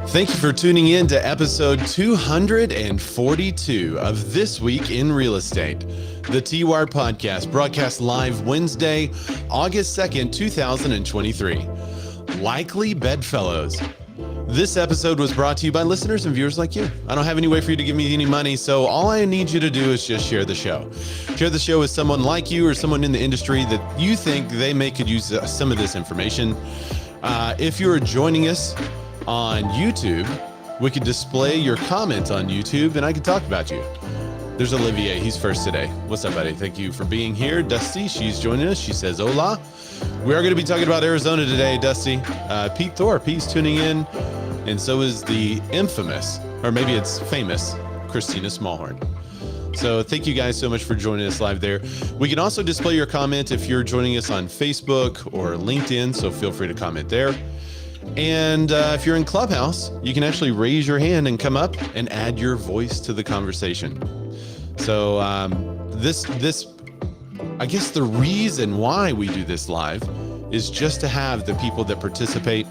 Thank you for tuning in to episode 242 of This Week in Real Estate, the T-Wire podcast, broadcast live Wednesday, August 2nd, 2023. Likely Bedfellows. This episode was brought to you by listeners and viewers like you. I don't have any way for you to give me any money, so all I need you to do is just share the show. Share the show with someone like you or someone in the industry that you think they may could use some of this information. If you're joining us on YouTube, we could display your comment on YouTube and I could talk about you. There's Olivier, he's first today. What's up, buddy? Thank you for being here. Dusty, she's joining us. She says, hola. We are going to be talking about Arizona today, Dusty. Pete Thorpe, he's tuning in. And so is the infamous, or maybe it's famous, Christina Smallhorn. So thank you guys so much for joining us live there. We can also display your comment if you're joining us on Facebook or LinkedIn, so feel free to comment there. And if you're in Clubhouse, you can actually raise your hand and come up and add your voice to the conversation. So I guess the reason why we do this live is just to have the people that participate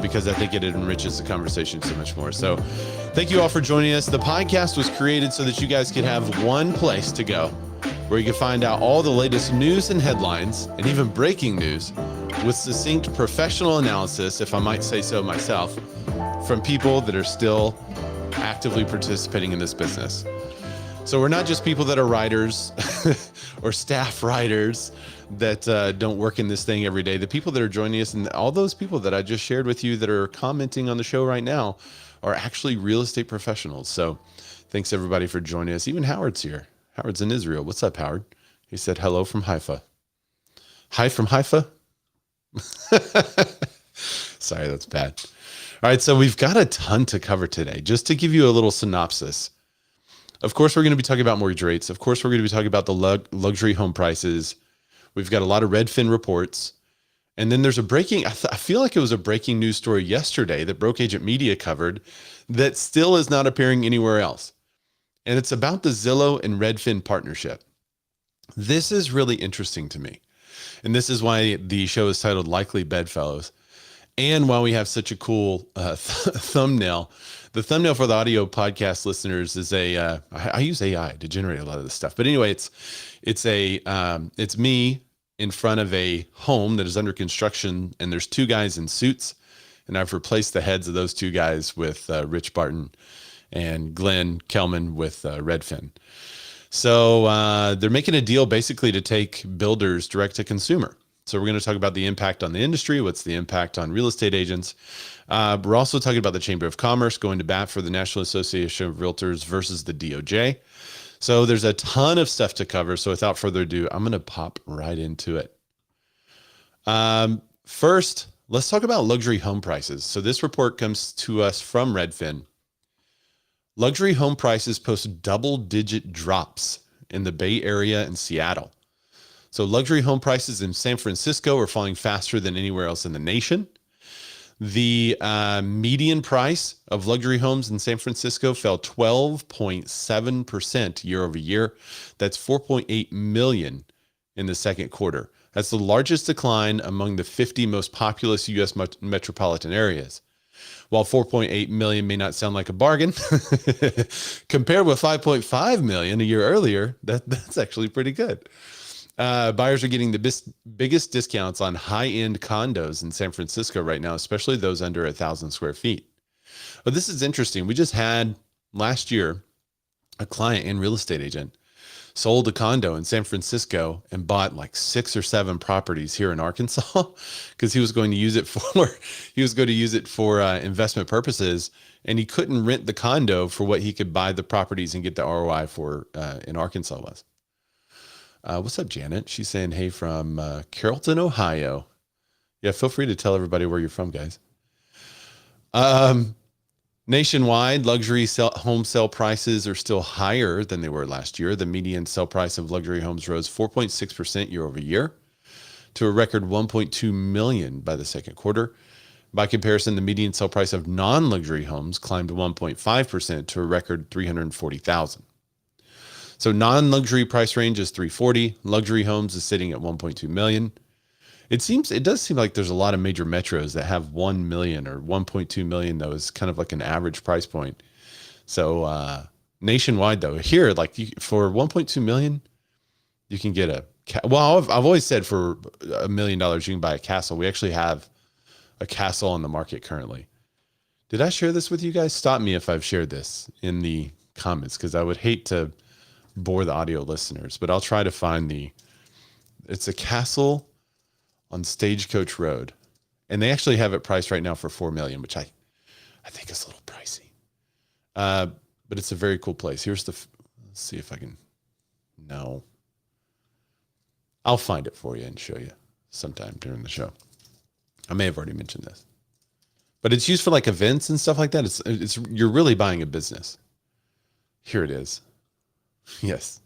because I think it enriches the conversation so much more. So thank you all for joining us. The podcast was created so that you guys could have one place to go where you can find out all the latest news and headlines and even breaking news with succinct professional analysis, if I might say so myself, from people that are still actively participating in this business. So we're not just people that are writers or staff writers that don't work in this thing every day. The people that are joining us and all those people that I just shared with you that are commenting on the show right now are actually real estate professionals. So thanks everybody for joining us. Even Howard's here. Howard's in Israel. What's up, Howard? He said hello from Haifa. Hi from Haifa? Sorry, that's bad. All right, so we've got a ton to cover today. Just to give you a little synopsis. Of course, we're going to be talking about mortgage rates. Of course, we're going to be talking about the luxury home prices. We've got a lot of Redfin reports. And then there's a breaking, I feel like it was a breaking news story yesterday that Broke Agent Media covered that still is not appearing anywhere else. And it's about the Zillow and Redfin partnership. This is really interesting to me. And this is why the show is titled Likely Bedfellows. And why we have such a cool thumbnail. The thumbnail for the audio podcast listeners is I use AI to generate a lot of this stuff. But anyway, it's me in front of a home that is under construction, and there's two guys in suits, and I've replaced the heads of those two guys with Rich Barton and Glenn Kelman with Redfin. So they're making a deal basically to take builders direct to consumer. So we're going to talk about the impact on the industry. What's the impact on real estate agents? We're also talking about the Chamber of Commerce going to bat for the National Association of Realtors versus the DOJ. So there's a ton of stuff to cover. So without further ado, I'm going to pop right into it. First, let's talk about luxury home prices. So this report comes to us from Redfin. Luxury home prices post double-digit drops in the Bay Area and Seattle. So luxury home prices in San Francisco are falling faster than anywhere else in the nation. The median price of luxury homes in San Francisco fell 12.7% year over year. That's 4.8 million in the second quarter. That's the largest decline among the 50 most populous U.S. metropolitan areas. While 4.8 million may not sound like a bargain, compared with 5.5 million a year earlier, that's actually pretty good. Buyers are getting the biggest discounts on high-end condos in San Francisco right now, especially those under 1,000 square feet. But this is interesting. We just had last year a client and real estate agent sold a condo in San Francisco and bought like 6 or 7 properties here in Arkansas because he was going to use it for investment purposes, and he couldn't rent the condo for what he could buy the properties and get the ROI for in Arkansas was. What's up, Janet? She's saying, hey, from Carrollton, Ohio. Yeah, feel free to tell everybody where you're from, guys. Nationwide, luxury home sale prices are still higher than they were last year. The median sale price of luxury homes rose 4.6% year over year to a record 1.2 million by the second quarter. By comparison, the median sale price of non-luxury homes climbed 1.5% to a record 340,000. So non-luxury price range is 340. Luxury homes is sitting at 1.2 million. It does seem like there's a lot of major metros that have 1 million or 1.2 million, though, is kind of like an average price point. So nationwide, though, here, like for 1.2 million, you can get well, I've always said for $1 million, you can buy a castle. We actually have a castle on the market currently. Did I share this with you guys? Stop me if I've shared this in the comments, because I would hate to bore the audio listeners, but I'll try to find it's a castle on Stagecoach Road. And they actually have it priced right now for 4 million, which I think is a little pricey. But it's a very cool place. Let's see if I can, no. I'll find it for you and show you sometime during the show. I may have already mentioned this, but it's used for like events and stuff like that. You're really buying a business. Here it is. Yes.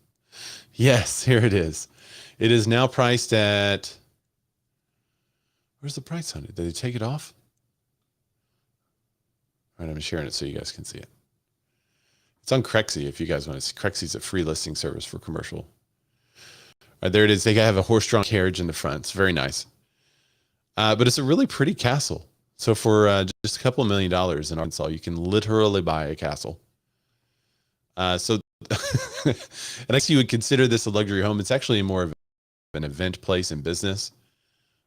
Yes, here it is. It is now priced at, where's the price on it? Did they take it off? All right, I'm sharing it so you guys can see it. It's on Crexy if you guys want to see. Crexy's a free listing service for commercial. All right, there it is. They have a horse-drawn carriage in the front. It's very nice. But it's a really pretty castle. So for just a couple of $1 million in Arkansas, you can literally buy a castle. So and actually you would consider this a luxury home. It's actually more of an event place and business.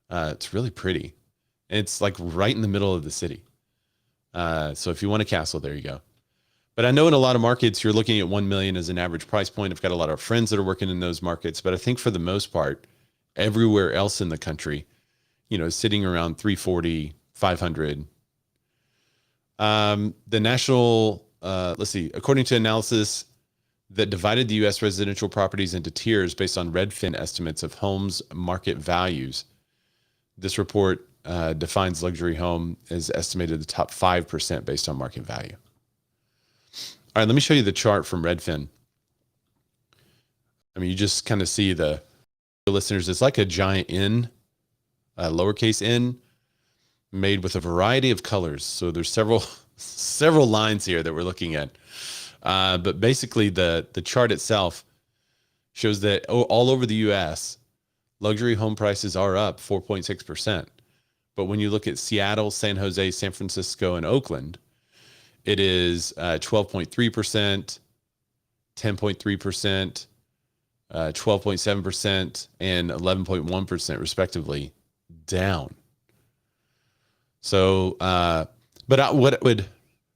It's really pretty. It's like right in the middle of the city. So if you want a castle, there you go. But I know in a lot of markets, you're looking at 1 million as an average price point. I've got a lot of friends that are working in those markets, but I think for the most part, everywhere else in the country, sitting around 340, 500. The national, let's see, according to analysis that divided the U.S. residential properties into tiers based on Redfin estimates of homes market values, this report defines luxury home as estimated the top 5% based on market value. All right, let me show you the chart from Redfin. I mean, you just kind of see the listeners. It's like a giant N, a lowercase n, made with a variety of colors. So there's several lines here that we're looking at. But basically, the chart itself shows that all over the U.S., luxury home prices are up 4.6%. But when you look at Seattle, San Jose, San Francisco, and Oakland, it is 12.3%, 10.3%, 12.7%, and 11.1% respectively down. So,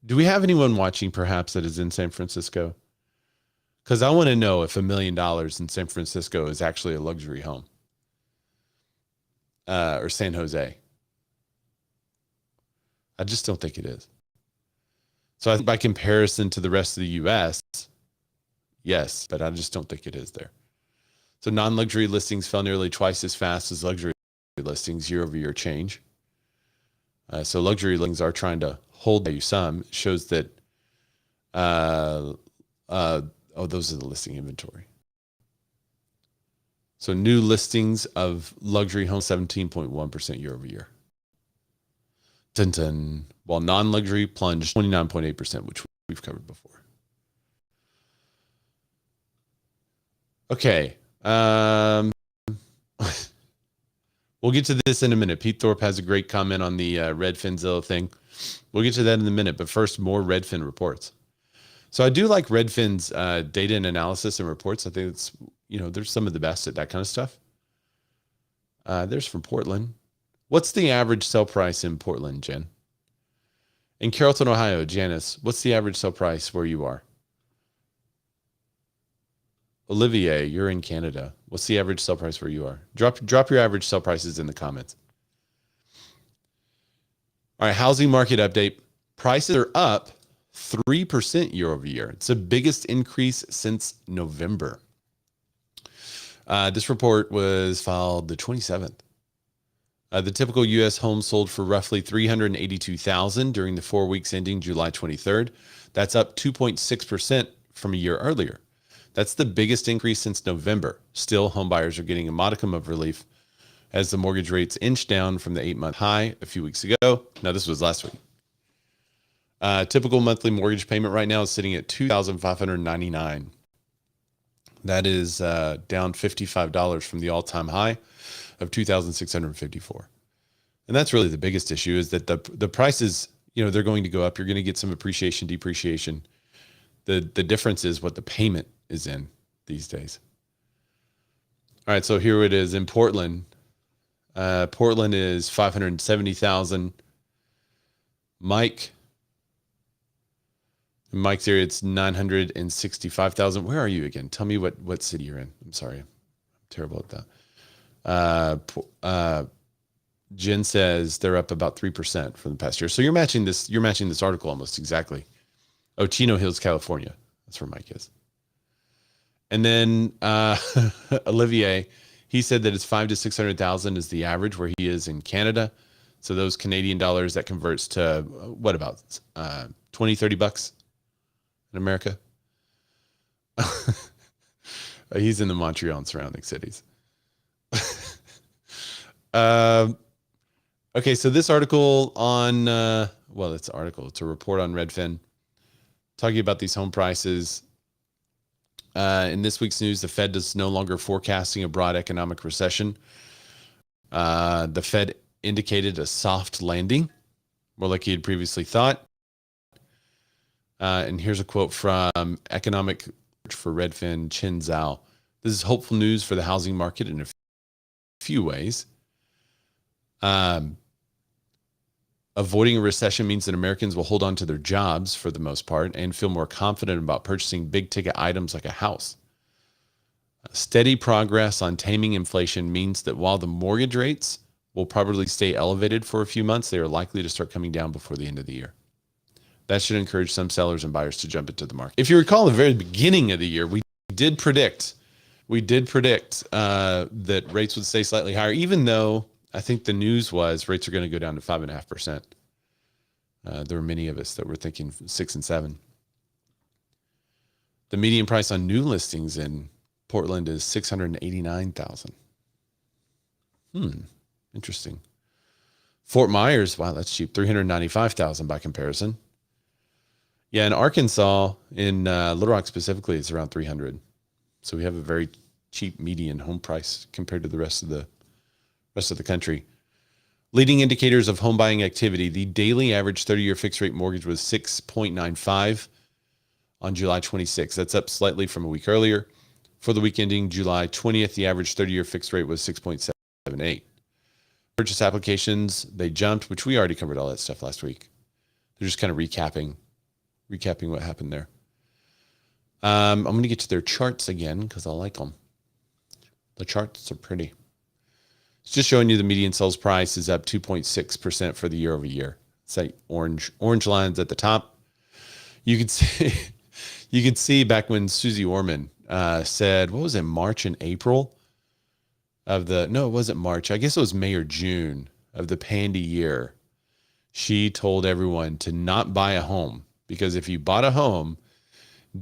do we have anyone watching perhaps that is in San Francisco? Because I want to know if $1 million in San Francisco is actually a luxury home. Or San Jose. I just don't think it is. So I think by comparison to the rest of the U.S., yes, but I just don't think it is there. So non-luxury listings fell nearly twice as fast as luxury listings year-over-year change. So luxury listings are trying to hold value some. It shows that, those are the listing inventory. So new listings of luxury homes, 17.1% year-over-year. Dun dun. While non-luxury plunged 29.8%, which we've covered before. Okay. We'll get to this in a minute. Pete Thorpe has a great comment on the Redfin Zillow thing. We'll get to that in a minute, but first, more Redfin reports. So I do like Redfin's data and analysis and reports. I think it's, there's some of the best at that kind of stuff. There's from Portland. What's the average sell price in Portland, Jen? In Carrollton, Ohio, Janice, what's the average sell price where you are? Olivier, you're in Canada. What's the average sell price where you are? Drop your average sell prices in the comments. All right, housing market update. Prices are up 3% year over year. It's the biggest increase since November. This report was filed the 27th. The typical U.S. home sold for roughly $382,000 during the 4 weeks ending July 23rd. That's up 2.6% from a year earlier. That's the biggest increase since November. Still, homebuyers are getting a modicum of relief as the mortgage rates inch down from the 8-month high a few weeks ago. Now, this was last week. Typical monthly mortgage payment right now is sitting at $2,599. That is down $55 from the all-time high. of 2,654. And that's really the biggest issue, is that the prices, they're going to go up. You're going to get some appreciation, depreciation. The difference is what the payment is in these days. All right, so here it is in Portland. Portland is 570,000. Mike's area, it's 965,000. Where are you again? Tell me what city you're in. I'm sorry. I'm terrible at that. Jen says they're up about 3% from the past year. So you're matching this article almost exactly. Oh, Chino Hills, California. That's where Mike is. And then Olivier, he said that it's 500,000 to 600,000 is the average where he is in Canada. So those Canadian dollars, that converts to what, about $20-$30 in America? He's in the Montreal and surrounding cities. Okay, so this article on, it's a report on Redfin talking about these home prices. In this week's news, the Fed is no longer forecasting a broad economic recession. The Fed indicated a soft landing, more like he had previously thought. And here's a quote from economic for Redfin, Chen Zhao. This is hopeful news for the housing market in a few ways. Avoiding a recession means that Americans will hold on to their jobs for the most part and feel more confident about purchasing big ticket items like a house. Steady progress on taming inflation means that while the mortgage rates will probably stay elevated for a few months, they are likely to start coming down before the end of the year. That should encourage some sellers and buyers to jump into the market. If you recall, at the very beginning of the year, we did predict that rates would stay slightly higher, even though I think the news was rates are going to go down to 5.5%. There were many of us that were thinking 6 and 7. The median price on new listings in Portland is $689,000. Interesting. Fort Myers, wow, that's cheap. $395,000 by comparison. Yeah, in Arkansas, in Little Rock specifically, it's around $300,000. So we have a very cheap median home price compared to the rest of the country. Leading indicators of home buying activity: the daily average 30-year fixed rate mortgage was 6.95 on July 26th. That's up slightly from a week earlier. For the week ending July 20th, the average 30-year fixed rate was 6.78. Purchase applications, they jumped, which we already covered all that stuff last week. They're just kind of recapping what happened there. I'm going to get to their charts again because I like them. The charts are pretty. It's just showing you the median sales price is up 2.6% for the year over year. It's like orange lines at the top. You could see back when Susie Orman said, what was it, March and April it wasn't March. I guess it was May or June of the pandy year. She told everyone to not buy a home because if you bought a home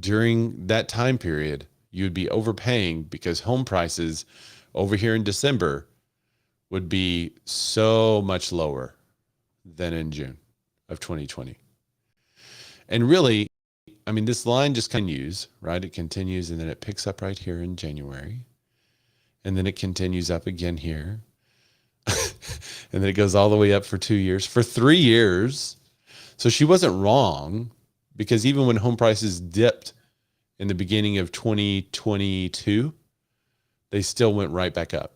during that time period, you'd be overpaying because home prices over here in December would be so much lower than in June of 2020. And really, I mean, this line just continues, right? It continues and then it picks up right here in January. And then it continues up again here. And then it goes all the way up for 2 years, for 3 years. So she wasn't wrong, because even when home prices dipped in the beginning of 2022, they still went right back up.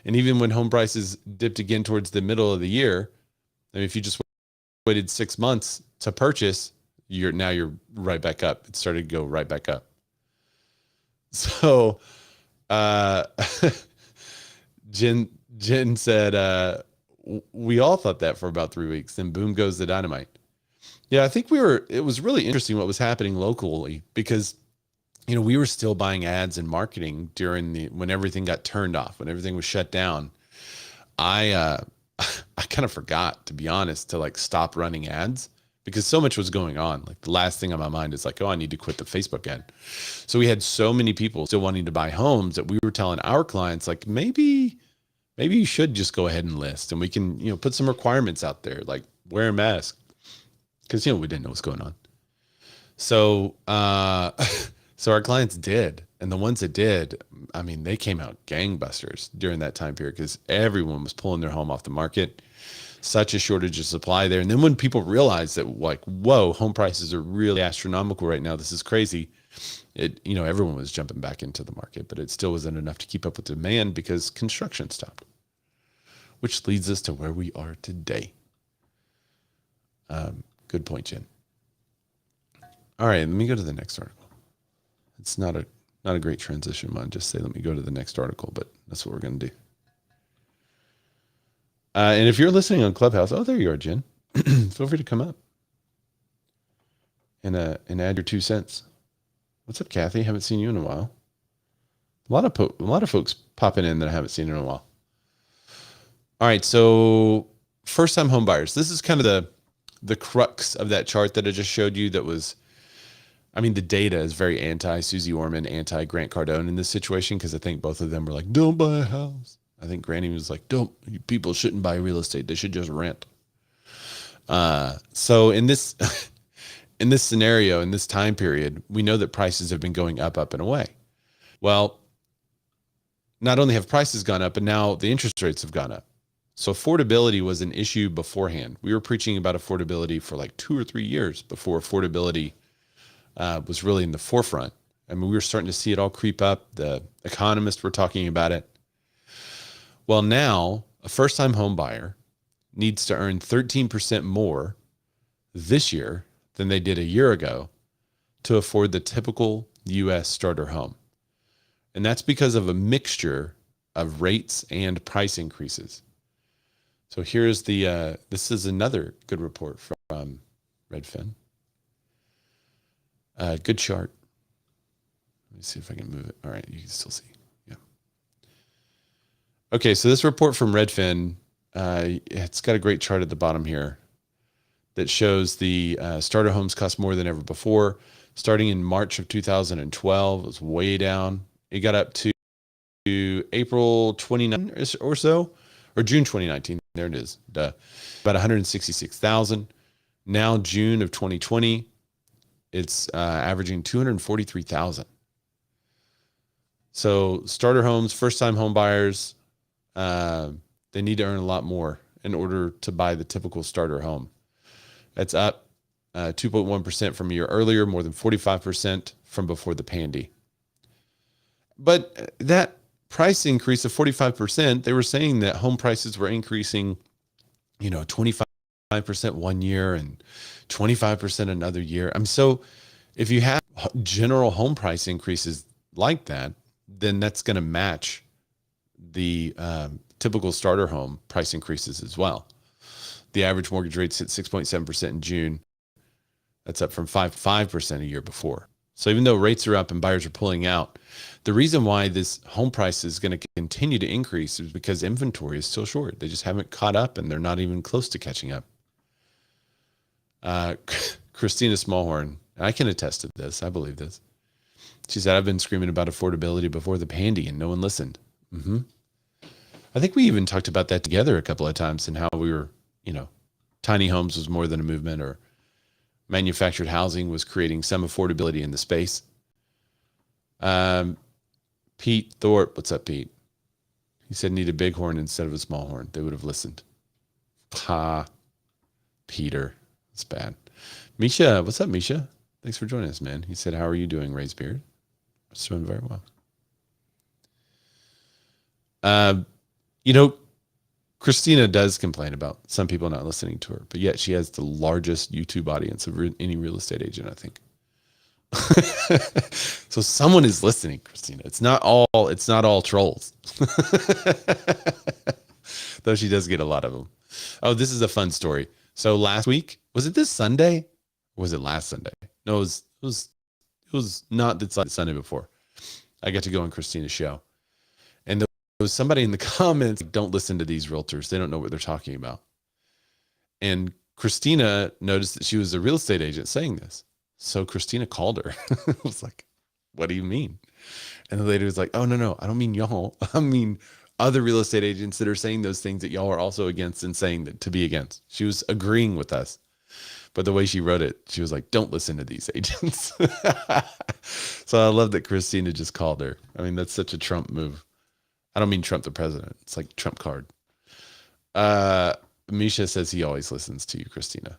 And even when home prices dipped again towards the middle of the year, I mean, if you just waited 6 months to purchase, you're right back up. It started to go right back up. So Jen said, we all thought that for about 3 weeks. Then boom goes the dynamite. Yeah, I think it was really interesting what was happening locally, because, we were still buying ads and marketing when everything got turned off, when everything was shut down. I kind of forgot, to be honest, to stop running ads because so much was going on. Like the last thing on my mind is I need to quit the Facebook ad. So we had so many people still wanting to buy homes that we were telling our clients, maybe you should just go ahead and list, and we can, put some requirements out there, like wear a mask, because, we didn't know what's going on. So, so our clients did, And the ones that did, I mean, they came out gangbusters during that time period because everyone was pulling their home off the market. Such a shortage of supply there. And then when people realized that, like, whoa, home prices are really astronomical right now, this is crazy. Everyone was jumping back into the market, but it still wasn't enough to keep up with demand because construction stopped, which leads us to where we are today. Good point, Jen. All right, let me go to the next article. It's not a great transition, man. Just say, let me go to the next article, but that's what we're going to do. And if you're listening on Clubhouse, oh, there you are, Jen. Feel free to come up and add your 2 cents. What's up, Kathy? Haven't seen you in a while. A lot of folks popping in that I haven't seen in a while. All right, so first-time home buyers. This is kind of the crux of that chart that I just showed you. That was, I mean, the data is very anti-Susie Orman, anti-Grant Cardone in this situation, because I think both of them were like, don't buy a house. I think Granny was like, people shouldn't buy real estate. They should just rent. So in this in this scenario, in this time period, we know that prices have been going up and away. Well, not only have prices gone up, but now the interest rates have gone up. So affordability was an issue beforehand. We were preaching about affordability for like 2 or 3 years before affordability was really in the forefront. I mean, we were starting to see it all creep up. The economists were talking about it. Well, now a first-time home buyer needs to earn 13% more this year than they did a year ago to afford the typical U.S. starter home. And that's because of a mixture of rates and price increases. So here's this is another good report from Redfin. Good chart. Let me see if I can move it. All right, you can still see. Yeah. Okay, so this report from Redfin, it's got a great chart at the bottom here that shows the starter homes cost more than ever before. Starting in March of 2012, it was way down. It got up to April 29 or so, or June 2019. There it is. About 166,000. Now June of 2020, it's averaging 243,000. So starter homes, first-time home buyers, they need to earn a lot more in order to buy the typical starter home. That's up 2.1% from a year earlier, more than 45% from before the pandy. But that price increase of 45%, they were saying that home prices were increasing, 25% 1 year and 25% another year. So if you have general home price increases like that, then that's going to match the typical starter home price increases as well. The average mortgage rate's at 6.7% in June. That's up from 5% a year before. So even though rates are up and buyers are pulling out, the reason why this home price is going to continue to increase is because inventory is still short. They just haven't caught up, and they're not even close to catching up. Christina Smallhorn, I can attest to this. I believe this. She said, I've been screaming about affordability before the pandy, and no one listened. I think we even talked about that together a couple of times, and how we were, tiny homes was more than a movement, or manufactured housing was creating some affordability in the space. Pete Thorpe, what's up, Pete? He said, need a big horn instead of a small horn. They would have listened. Ha, Peter, it's bad. Misha, what's up, Misha? Thanks for joining us, man. He said, how are you doing, Ray's Beard? It's doing very well. Christina does complain about some people not listening to her, but yet she has the largest YouTube audience of any real estate agent, I think. So someone is listening, Christina. It's not all trolls. Though she does get a lot of them. Oh, this is a fun story. So last week, was it this Sunday? Or was it last Sunday? No, it was not the Sunday before. I got to go on Christina's show. And there was somebody in the comments, don't listen to these realtors. They don't know what they're talking about. And Christina noticed that she was a real estate agent saying this. So Christina called her. I was like, what do you mean? And the lady was like, oh, no, I don't mean y'all. I mean other real estate agents that are saying those things that y'all are also against and saying that to be against. She was agreeing with us. But the way she wrote it, she was like, don't listen to these agents. So I love that Christina just called her. I mean, that's such a Trump move. I don't mean Trump the president. It's like Trump card. Misha says he always listens to you, Christina.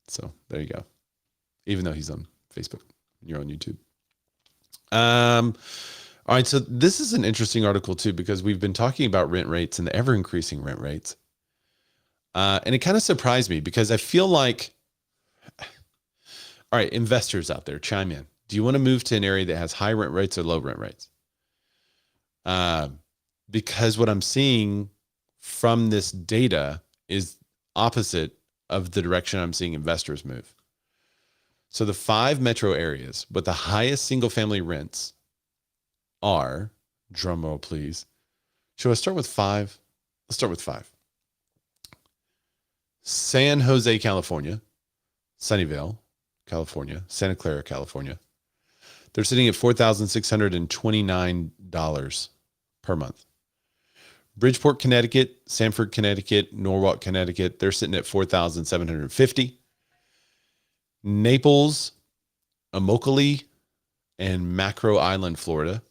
So there you go. Even though he's on Facebook, you're on YouTube. All right. So this is an interesting article too, because we've been talking about rent rates and the ever increasing rent rates. And it kind of surprised me because I feel like, all right, investors out there, chime in. Do you want to move to an area that has high rent rates or low rent rates? Because what I'm seeing from this data is opposite of the direction I'm seeing investors move. So the 5 metro areas with the highest single family rents are, drum roll please. Should I start with 5? Let's start with 5. San Jose, California, Sunnyvale, California, Santa Clara, California. They're sitting at $4,629 per month. Bridgeport, Connecticut, Sanford, Connecticut, Norwalk, Connecticut, they're sitting at $4,750. Naples, Immokalee, and Macro Island, Florida,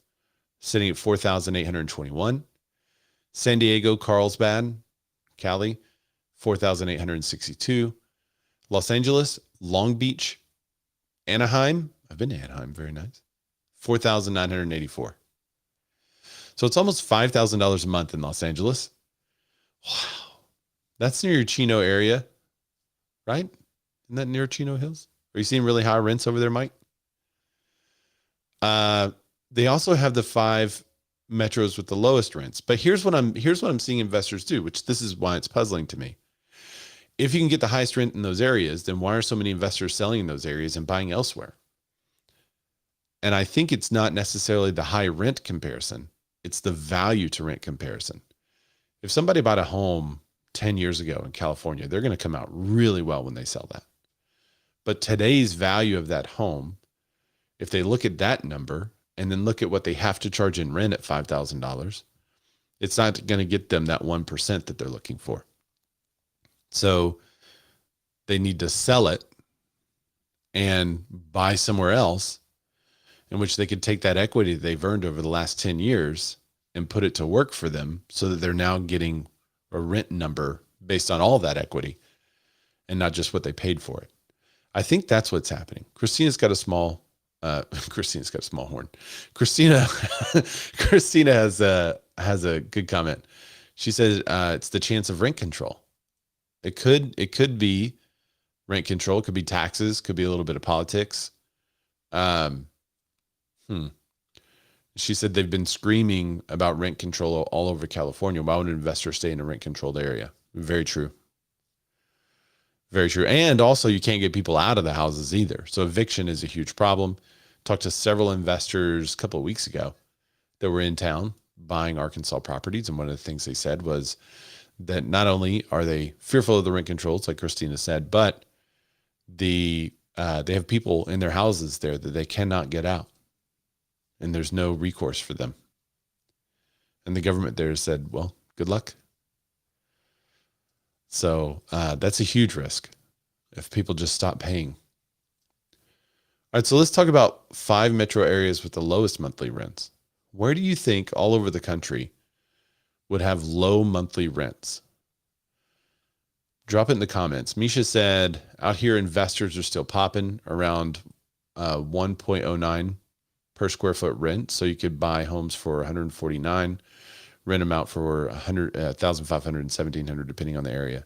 sitting at $4,821. San Diego, Carlsbad, Cali, $4,862. Los Angeles, Long Beach, Anaheim. I've been to Anaheim, very nice. $4,984. So it's almost $5,000 a month in Los Angeles. Wow. That's near your Chino area, right? Isn't that near Chino Hills? Are you seeing really high rents over there, Mike? They also have the 5 metros with the lowest rents. But here's what I'm seeing investors do, which this is why it's puzzling to me. If you can get the highest rent in those areas, then why are so many investors selling in those areas and buying elsewhere? And I think it's not necessarily the high rent comparison. It's the value to rent comparison. If somebody bought a home 10 years ago in California, they're going to come out really well when they sell that. But today's value of that home, if they look at that number and then look at what they have to charge in rent at $5,000, it's not going to get them that 1% that they're looking for. So they need to sell it and buy somewhere else in which they could take that equity that they've earned over the last 10 years and put it to work for them so that they're now getting a rent number based on all that equity and not just what they paid for it. I think that's what's happening. Christina's got a small horn. Christina has a good comment. She says it's the chance of rent control. It could be rent control. It could be taxes. Could be a little bit of politics. She said they've been screaming about rent control all over California. Why would an investor stay in a rent controlled area? Very true. Very true. And also you can't get people out of the houses either. So eviction is a huge problem. Talked to several investors a couple of weeks ago that were in town buying Arkansas properties. And one of the things they said was that not only are they fearful of the rent controls, like Christina said, but they have people in their houses there that they cannot get out. And there's no recourse for them. And the government there said, well, good luck. So that's a huge risk if people just stop paying. All right, so let's talk about 5 metro areas with the lowest monthly rents. Where do you think all over the country would have low monthly rents? Drop it in the comments. Misha said, out here, investors are still popping around 1.09 per square foot rent. So you could buy homes for 149, rent them out for 1,500 and 1,700, depending on the area.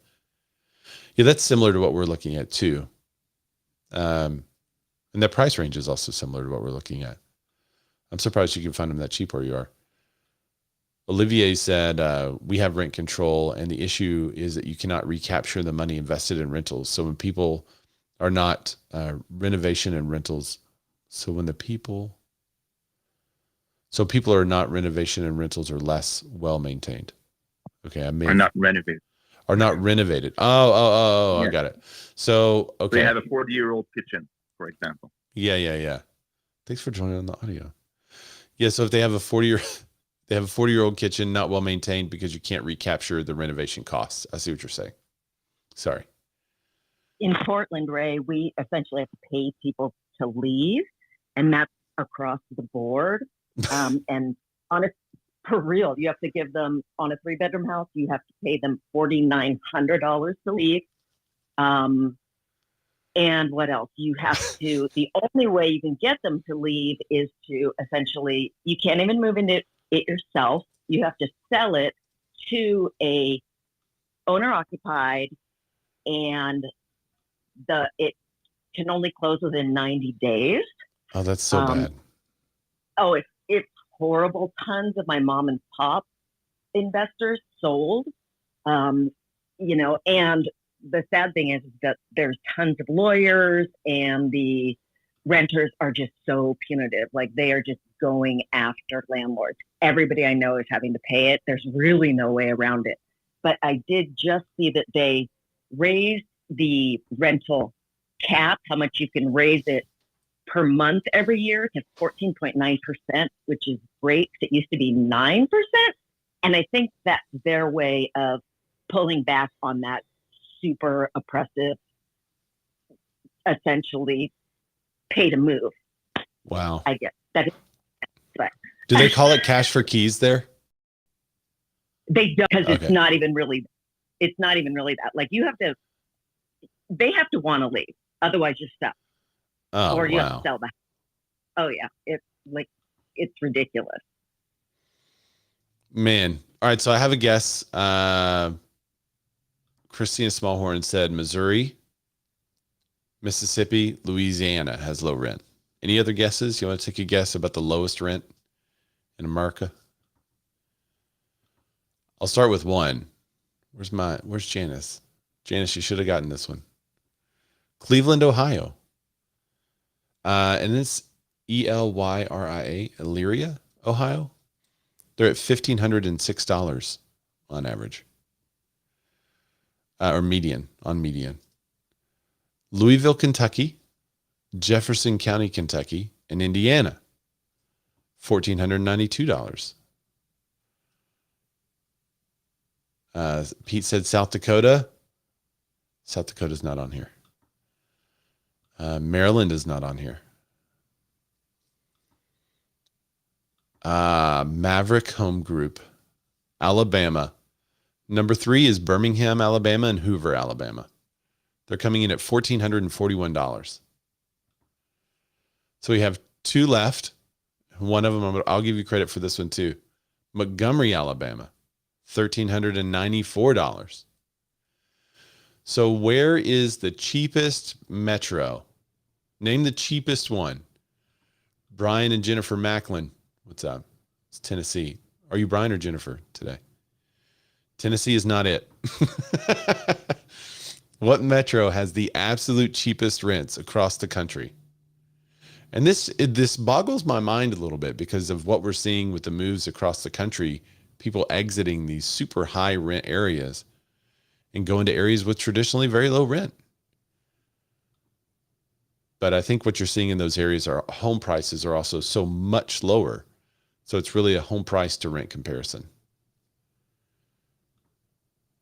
Yeah, that's similar to what we're looking at too. And the price range is also similar to what we're looking at. I'm surprised you can find them that cheap where you are. Olivier said, we have rent control, and the issue is that you cannot recapture the money invested in rentals. So when people are not renovation and rentals, people are not renovation and rentals are less well maintained. Okay, are not renovated. Are not renovated. Oh, yeah. I got it. So okay, they have a 40-year-old kitchen, for example. Yeah. Thanks for joining on the audio. Yeah, so if they have a 40-year-old kitchen, not well maintained because you can't recapture the renovation costs. I see what you're saying. Sorry. in Portland, Ray, we essentially have to pay people to leave, and that's across the board. And on a for real, you have to give them on a 3-bedroom house. You have to pay them $4,900 to leave. And what else? You have to. The only way you can get them to leave is to essentially. You can't even move into it yourself. You have to sell it to a owner occupied, and it can only close within 90 days. Oh, that's so bad. Oh, it's horrible. Tons of my mom and pop investors sold. And the sad thing is that there's tons of lawyers, and the renters are just so punitive. Like, they are just going after landlords. Everybody I know is having to pay it. There's really no way around it. But I did just see that they raised the rental cap, how much you can raise it per month every year, to 14.9%, which is great. It used to be 9%. And I think that's their way of pulling back on that super oppressive, essentially pay to move. Wow. I guess that is, but do they call it cash for keys there? They don't, because Okay. it's not even really that. Like, they have to want to leave. Otherwise you're stuck. Oh, or you have wow. to sell the house. Oh yeah. It's ridiculous. Man. All right. So I have a guess. Christina Smallhorn said Missouri, Mississippi, Louisiana has low rent. Any other guesses? You want to take a guess about the lowest rent in America? I'll start with one. Where's Janice? Janice, you should have gotten this one. Cleveland, Ohio. And it's Elyria, Elyria, Ohio. They're at $1,506 on average. Or median. Louisville, Kentucky, Jefferson County, Kentucky, and Indiana, $1,492. Pete said South Dakota. South Dakota's not on here. Maryland is not on here. Maverick Home Group, Alabama. Number 3 is Birmingham, Alabama, and Hoover, Alabama. They're coming in at $1,441. So we have 2 left. One of them, I'll give you credit for this one too. Montgomery, Alabama, $1,394. So where is the cheapest metro? Name the cheapest one. Brian and Jennifer Macklin. What's up? It's Tennessee. Are you Brian or Jennifer today? Tennessee is not it. What metro has the absolute cheapest rents across the country? And this boggles my mind a little bit because of what we're seeing with the moves across the country, people exiting these super high rent areas and going to areas with traditionally very low rent. But I think what you're seeing in those areas are home prices are also so much lower. So it's really a home price to rent comparison.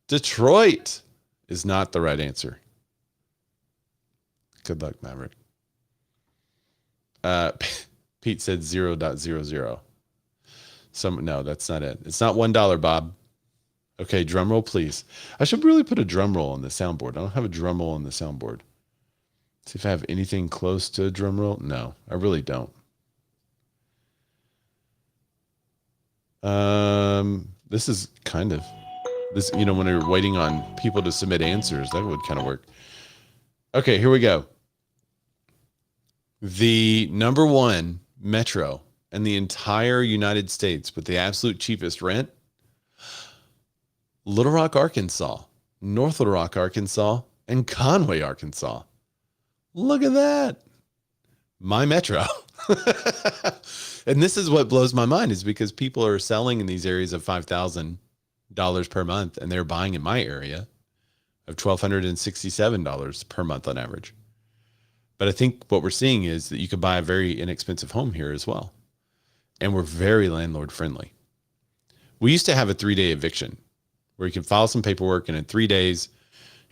Detroit is not the right answer. Good luck, Maverick. Pete said 0.00. No, that's not it. It's not $1, Bob. Okay, drum roll, please. I should really put a drum roll on the soundboard. I don't have a drum roll on the soundboard. See if I have anything close to a drum roll. No, I really don't. This is kind of this, when you're waiting on people to submit answers, that would kind of work. Okay, here we go. The number 1 metro in the entire United States with the absolute cheapest rent, Little Rock, Arkansas, North Little Rock, Arkansas, and Conway, Arkansas. Look at that. My metro. And this is what blows my mind, is because people are selling in these areas of $5,000 per month, and they're buying in my area of $1,267 per month on average. But I think what we're seeing is that you could buy a very inexpensive home here as well. And we're very landlord friendly. We used to have a 3-day eviction where you can file some paperwork, and in 3 days,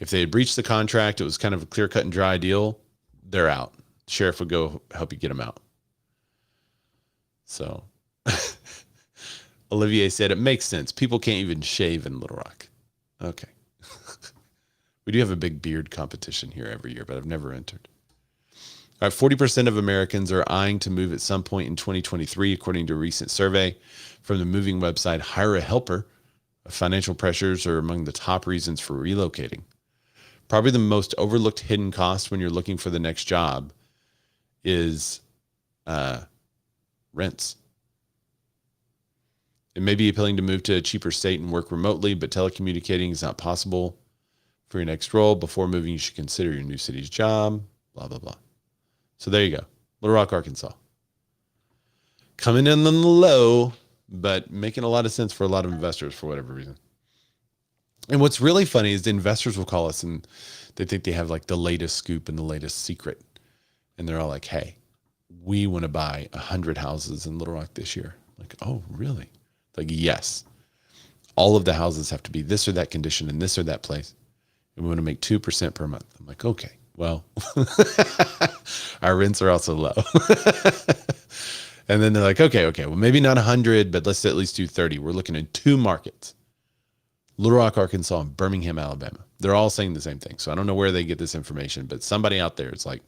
If they had breached the contract, it was kind of a clear cut and dry deal, they're out. Sheriff would go help you get them out. So Olivier said, it makes sense. People can't even shave in Little Rock. Okay. We do have a big beard competition here every year, but I've never entered. All right, 40% of Americans are eyeing to move at some point in 2023, according to a recent survey from the moving website Hire a Helper. Financial pressures are among the top reasons for relocating. Probably the most overlooked hidden cost when you're looking for the next job is rents. It may be appealing to move to a cheaper state and work remotely, but telecommunicating is not possible for your next role. Before moving, you should consider your new city's job, blah, blah, blah. So there you go. Little Rock, Arkansas. Coming in on the low, but making a lot of sense for a lot of investors for whatever reason. And what's really funny is the investors will call us and they think they have like the latest scoop and the latest secret. And they're all like, hey, we want to buy 100 houses in Little Rock this year. Like, oh, really? Like, yes. All of the houses have to be this or that condition in this or that place. And we want to make 2% per month. I'm like, okay, well, our rents are also low. And then they're like, okay, well, maybe not 100, but let's at least do 30. We're looking at 2 markets, Little Rock, Arkansas, and Birmingham, Alabama. They're all saying the same thing. So I don't know where they get this information, but somebody out there is like,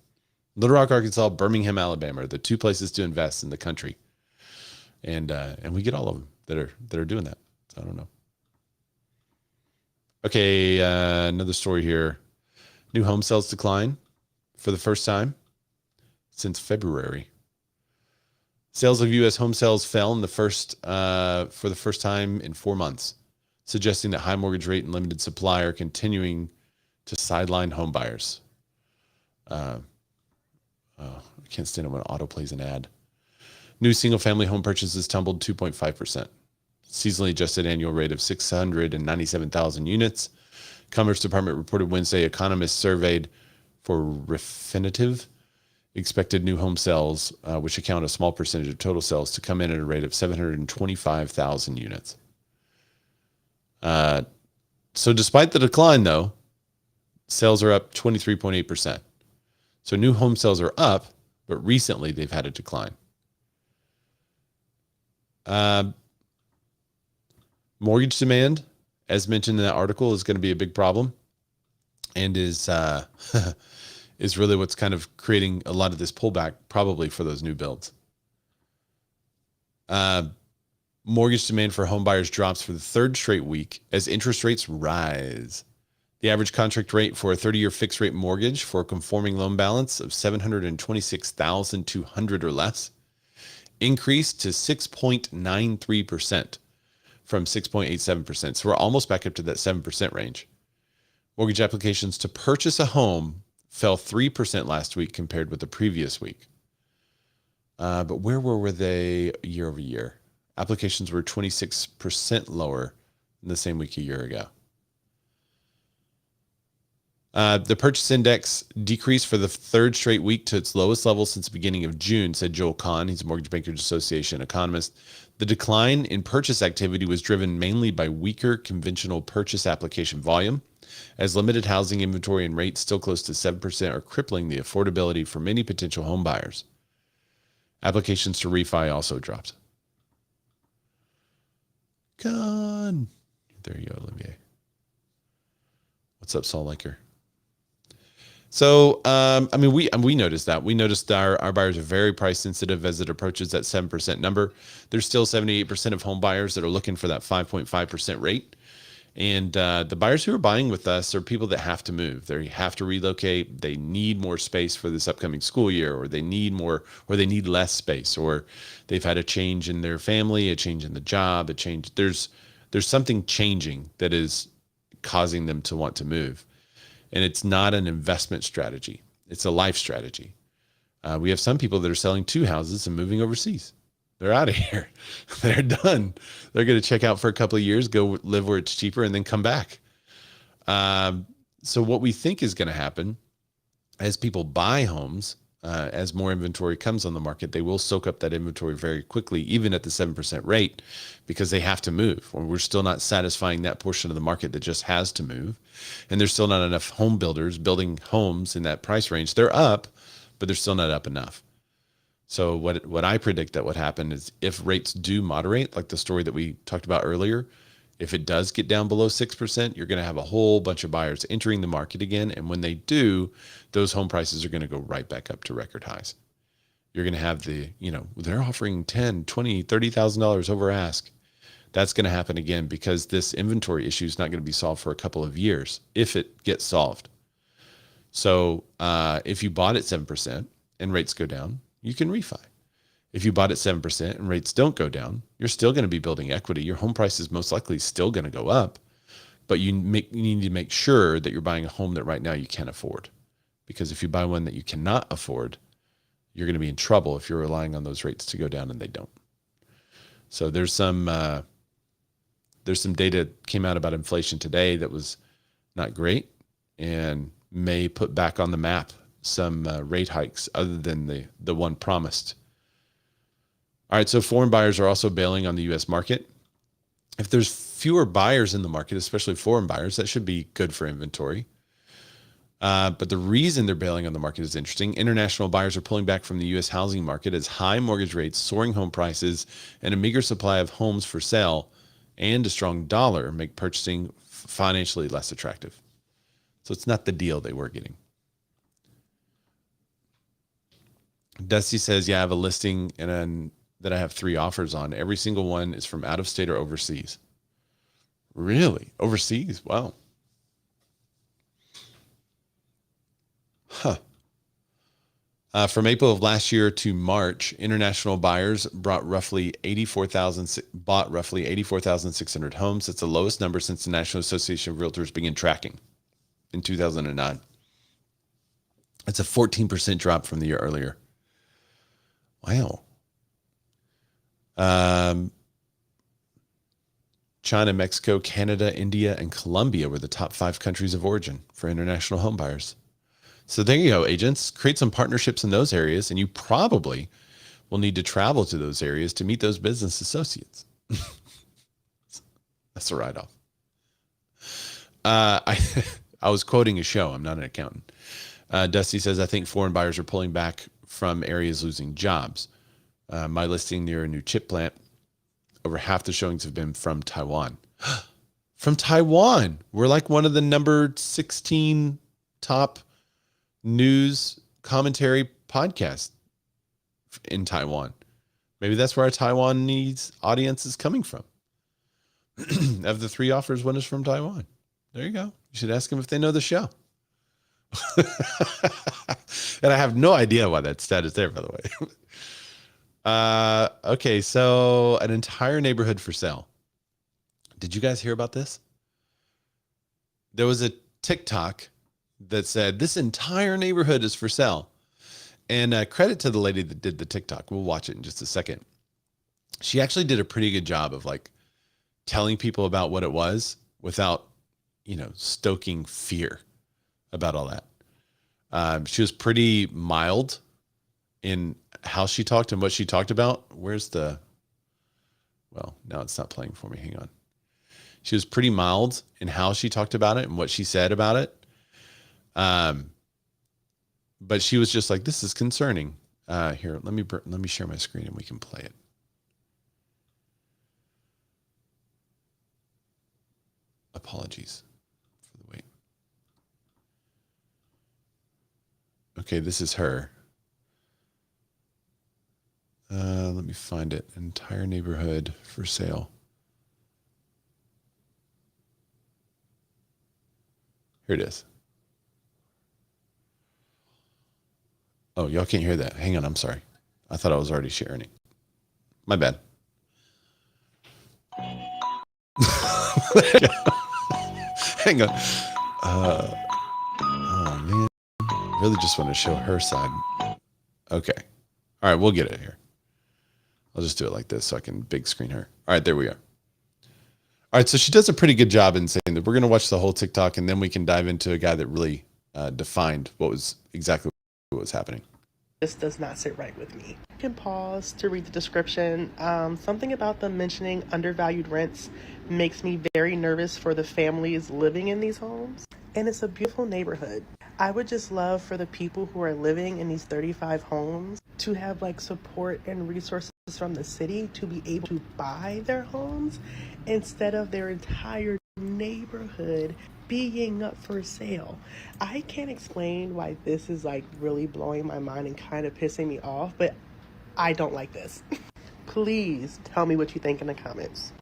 Little Rock, Arkansas, Birmingham, Alabama are the 2 places to invest in the country. And we get all of them that are doing that. So I don't know. Okay, another story here. New home sales decline for the first time since February. Sales of U.S. home sales fell for the first time in 4 months, suggesting that high mortgage rate and limited supply are continuing to sideline home buyers. I can't stand it when auto plays an ad. New single-family home purchases tumbled 2.5%. Seasonally adjusted annual rate of 697,000 units. Commerce Department reported Wednesday economists surveyed for Refinitiv expected new home sales, which account a small percentage of total sales, to come in at a rate of 725,000 units. So despite the decline, though, sales are up 23.8%. So new home sales are up, but recently they've had a decline. Mortgage demand, as mentioned in that article, is going to be a big problem, and is is really what's kind of creating a lot of this pullback, probably for those new builds. Mortgage demand for home buyers drops for the 3rd straight week as interest rates rise. The average contract rate for a 30-year fixed rate mortgage for a conforming loan balance of $726,200 or less increased to 6.93% from 6.87%. So we're almost back up to that 7% range. Mortgage applications to purchase a home fell 3% last week compared with the previous week. But where were they year over year? Applications were 26% lower than the same week a year ago. The purchase index decreased for the 3rd straight week to its lowest level since the beginning of June, said Joel Kahn. He's a Mortgage Bankers Association economist. The decline in purchase activity was driven mainly by weaker conventional purchase application volume, as limited housing inventory and rates still close to 7% are crippling the affordability for many potential home buyers. Applications to refi also dropped. Gone. There you go, Olivier. What's up, Saul Liker? So, we noticed that. We noticed our buyers are very price sensitive as it approaches that 7% number. There's still 78% of home buyers that are looking for that 5.5% rate. And the buyers who are buying with us are people that have to move. They have to relocate. They need more space for this upcoming school year, or they need more, or they need less space, or they've had a change in their family, a change in the job, a change. There's something changing that is causing them to want to move. And it's not an investment strategy. It's a life strategy. We have some people that are selling 2 houses and moving overseas. They're out of here. They're done. They're going to check out for a couple of years, go live where it's cheaper, and then come back. So what we think is going to happen as people buy homes, as more inventory comes on the market, they will soak up that inventory very quickly, even at the 7% rate, because they have to move. We're still not satisfying that portion of the market that just has to move. And there's still not enough home builders building homes in that price range. They're up, but they're still not up enough. So what I predict that would happen is if rates do moderate, like the story that we talked about earlier, if it does get down below 6%, you're going to have a whole bunch of buyers entering the market again. And when they do, those home prices are going to go right back up to record highs. You're going to have they're offering $10,000, $20,000, $30,000 over ask. That's going to happen again because this inventory issue is not going to be solved for a couple of years if it gets solved. So if you bought at 7% and rates go down, you can refi. If you bought at 7% and rates don't go down, you're still going to be building equity. Your home price is most likely still going to go up, but you need to make sure that you're buying a home that right now you can't afford. Because if you buy one that you cannot afford, you're going to be in trouble if you're relying on those rates to go down and they don't. So there's some data that came out about inflation today that was not great and may put back on the map some rate hikes other than the one promised. All right, so foreign buyers are also bailing on the U.S. market. If there's fewer buyers in the market, especially foreign buyers, that should be good for inventory. But the reason they're bailing on the market is interesting. International buyers are pulling back from the U.S. housing market as high mortgage rates, soaring home prices, and a meager supply of homes for sale and a strong dollar make purchasing financially less attractive. So it's not the deal they were getting. Dusty says, yeah, I have a listing that I have 3 offers on. Every single one is from out of state or overseas. Really? Overseas? Wow. Huh. From April of last year to March, international buyers bought roughly 84,600 homes. That's the lowest number since the National Association of Realtors began tracking in 2009. It's a 14% drop from the year earlier. Wow. China, Mexico, Canada, India, and Colombia were the top 5 countries of origin for international home buyers. So there you go, agents. Create some partnerships in those areas, and you probably will need to travel to those areas to meet those business associates. That's a write-off. I was quoting a show. I'm not an accountant. Dusty says, I think foreign buyers are pulling back from areas losing jobs. My listing near a new chip plant, over half the showings have been from Taiwan. From Taiwan. We're like one of the number 16 top news commentary podcasts in Taiwan. Maybe that's where our Taiwanese audience is coming from. Of the 3 offers, one is from Taiwan. There you go. You should ask them if they know the show. And I have no idea why that stat is there, by the way. Okay, so an entire neighborhood for sale. Did you guys hear about this? There was a TikTok that said this entire neighborhood is for sale. And credit to the lady that did the TikTok. We'll watch it in just a second. She actually did a pretty good job of like telling people about what it was without, stoking fear about all that. She was pretty mild in how she talked and what she talked about. Now it's not playing for me. Hang on. She was pretty mild in how she talked about it and what she said about it. But she was just like, this is concerning. Here, let me share my screen and we can play it. Apologies for the wait. Okay, this is her. Let me find it. Entire neighborhood for sale. Here it is. Oh, y'all can't hear that. Hang on, I'm sorry. I thought I was already sharing it. My bad. Hang on. Oh, man. I really just want to show her side. Okay. All right, we'll get it here. I'll just do it like this so I can big screen her. All right, there we are. All right, so she does a pretty good job in saying that we're going to watch the whole TikTok and then we can dive into a guy that really defined what was exactly what was happening. This does not sit right with me. You can pause to read the description. Something about them mentioning undervalued rents makes me very nervous for the families living in these homes. And it's a beautiful neighborhood. I would just love for the people who are living in these 35 homes to have like support and resources from the city to be able to buy their homes instead of their entire neighborhood being up for sale. I can't explain why this is like really blowing my mind and kind of pissing me off, but I don't like this. Please tell me what you think in the comments.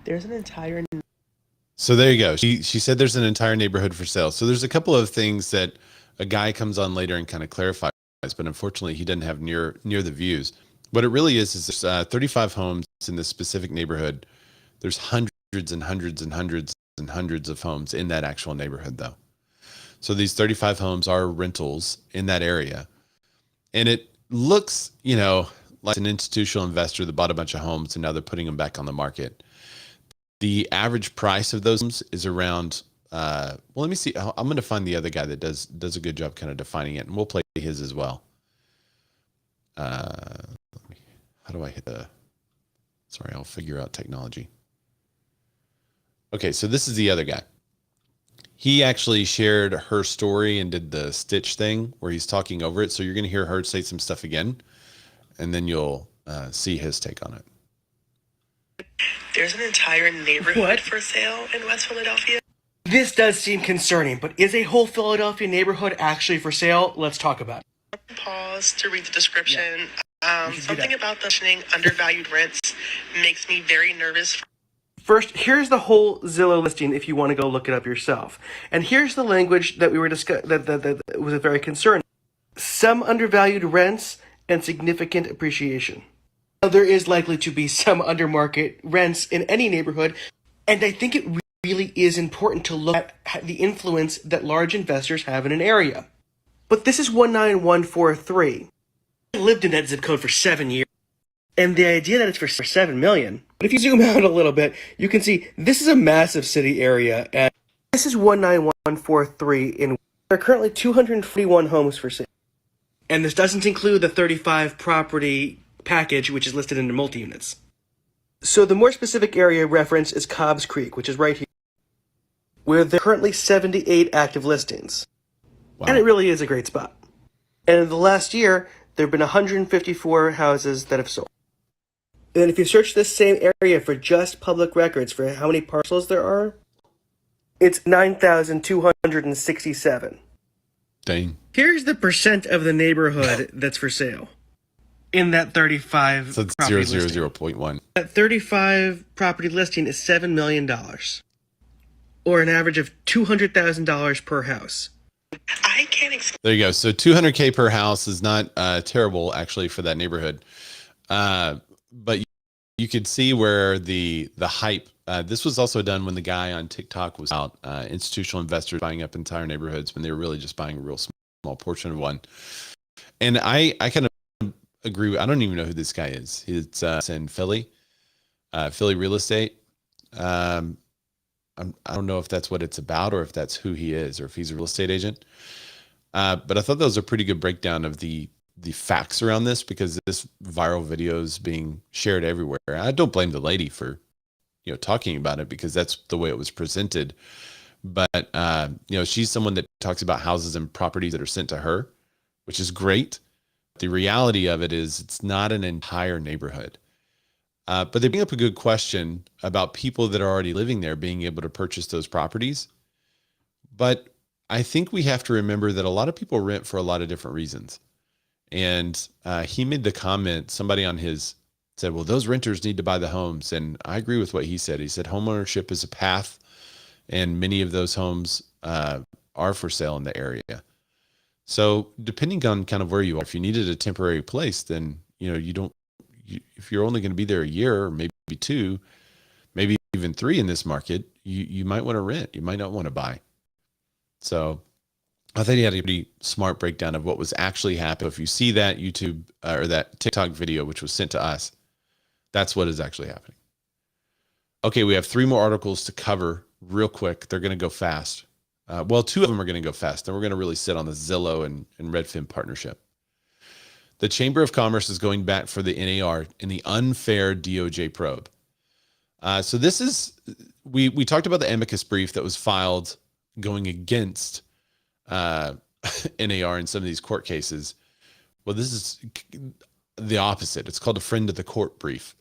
There's an entire... So there you go. She said there's an entire neighborhood for sale. So there's a couple of things that a guy comes on later and kind of clarifies, but unfortunately he doesn't have near the views. What it really is there's 35 homes in this specific neighborhood. There's hundreds and hundreds and hundreds and hundreds of homes in that actual neighborhood though. So these 35 homes are rentals in that area. And it looks, like an institutional investor that bought a bunch of homes and now they're putting them back on the market. The average price of those homes is around, well, let me see. I'm going to find the other guy that does a good job kind of defining it, and we'll play his as well. How do I hit sorry, I'll figure out technology. Okay, so this is the other guy. He actually shared her story and did the stitch thing where he's talking over it. So you're going to hear her say some stuff again, and then you'll see his take on it. There's an entire neighborhood for sale in West Philadelphia. This does seem concerning, but is a whole Philadelphia neighborhood actually for sale? Let's talk about it. Pause to read the description. Something about the mentioning undervalued rents makes me very nervous. First, here's the whole Zillow listing if you want to go look it up yourself. And here's the language that we were discussing that was very concerning. Some undervalued rents and significant appreciation. Now, there is likely to be some undermarket rents in any neighborhood, and I think it really is important to look at the influence that large investors have in an area. But this is 19143. I lived in that zip code for 7 years. And the idea that it's for 7 million. But if you zoom out a little bit, you can see this is a massive city area. And this is 19143 in there are currently 241 homes for sale. And this doesn't include the 35 property package, which is listed in multi-units. So the more specific area reference is Cobbs Creek, which is right here, where there are currently 78 active listings. Wow. And it really is a great spot. And in the last year, there have been 154 houses that have sold. And then if you search this same area for just public records for how many parcels there are, it's 9,267. Dang. Here's the percent of the neighborhood that's for sale. In that 35 so it's property 0.1. That 35 property listing is $7 million. Or an average of $200,000 per house. I can't explain. There you go. So 200K per house is not terrible actually for that neighborhood. But you could see where the hype, this was also done when the guy on TikTok was out, institutional investors buying up entire neighborhoods when they were really just buying a real small portion of one. And I kind of agree. I don't even know who this guy is. It's in Philly real estate. I don't know if that's what it's about or if that's who he is or if he's a real estate agent. But I thought that was a pretty good breakdown of the facts around this because this viral video is being shared everywhere. I don't blame the lady for, talking about it because that's the way it was presented. But, she's someone that talks about houses and properties that are sent to her, which is great. The reality of it is it's not an entire neighborhood. But they bring up a good question about people that are already living there being able to purchase those properties. But I think we have to remember that a lot of people rent for a lot of different reasons. And he made the comment, somebody on his said, well, those renters need to buy the homes. And I agree with what he said. He said homeownership is a path, and many of those homes are for sale in the area. So depending on kind of where you are, if you needed a temporary place, then, if you're only going to be there a year or maybe 2, maybe even 3 in this market, you might want to rent. You might not want to buy. So I think he had a pretty smart breakdown of what was actually happening. If you see that YouTube or that TikTok video, which was sent to us, that's what is actually happening. Okay, we have 3 more articles to cover real quick. They're going to go fast. 2 of them are going to go fast. Then we're going to really sit on the Zillow and Redfin partnership. The Chamber of Commerce is going back for the NAR in the unfair DOJ probe. So this is, we talked about the amicus brief that was filed going against NAR in some of these court cases. Well, this is the opposite. It's called a friend of the court brief.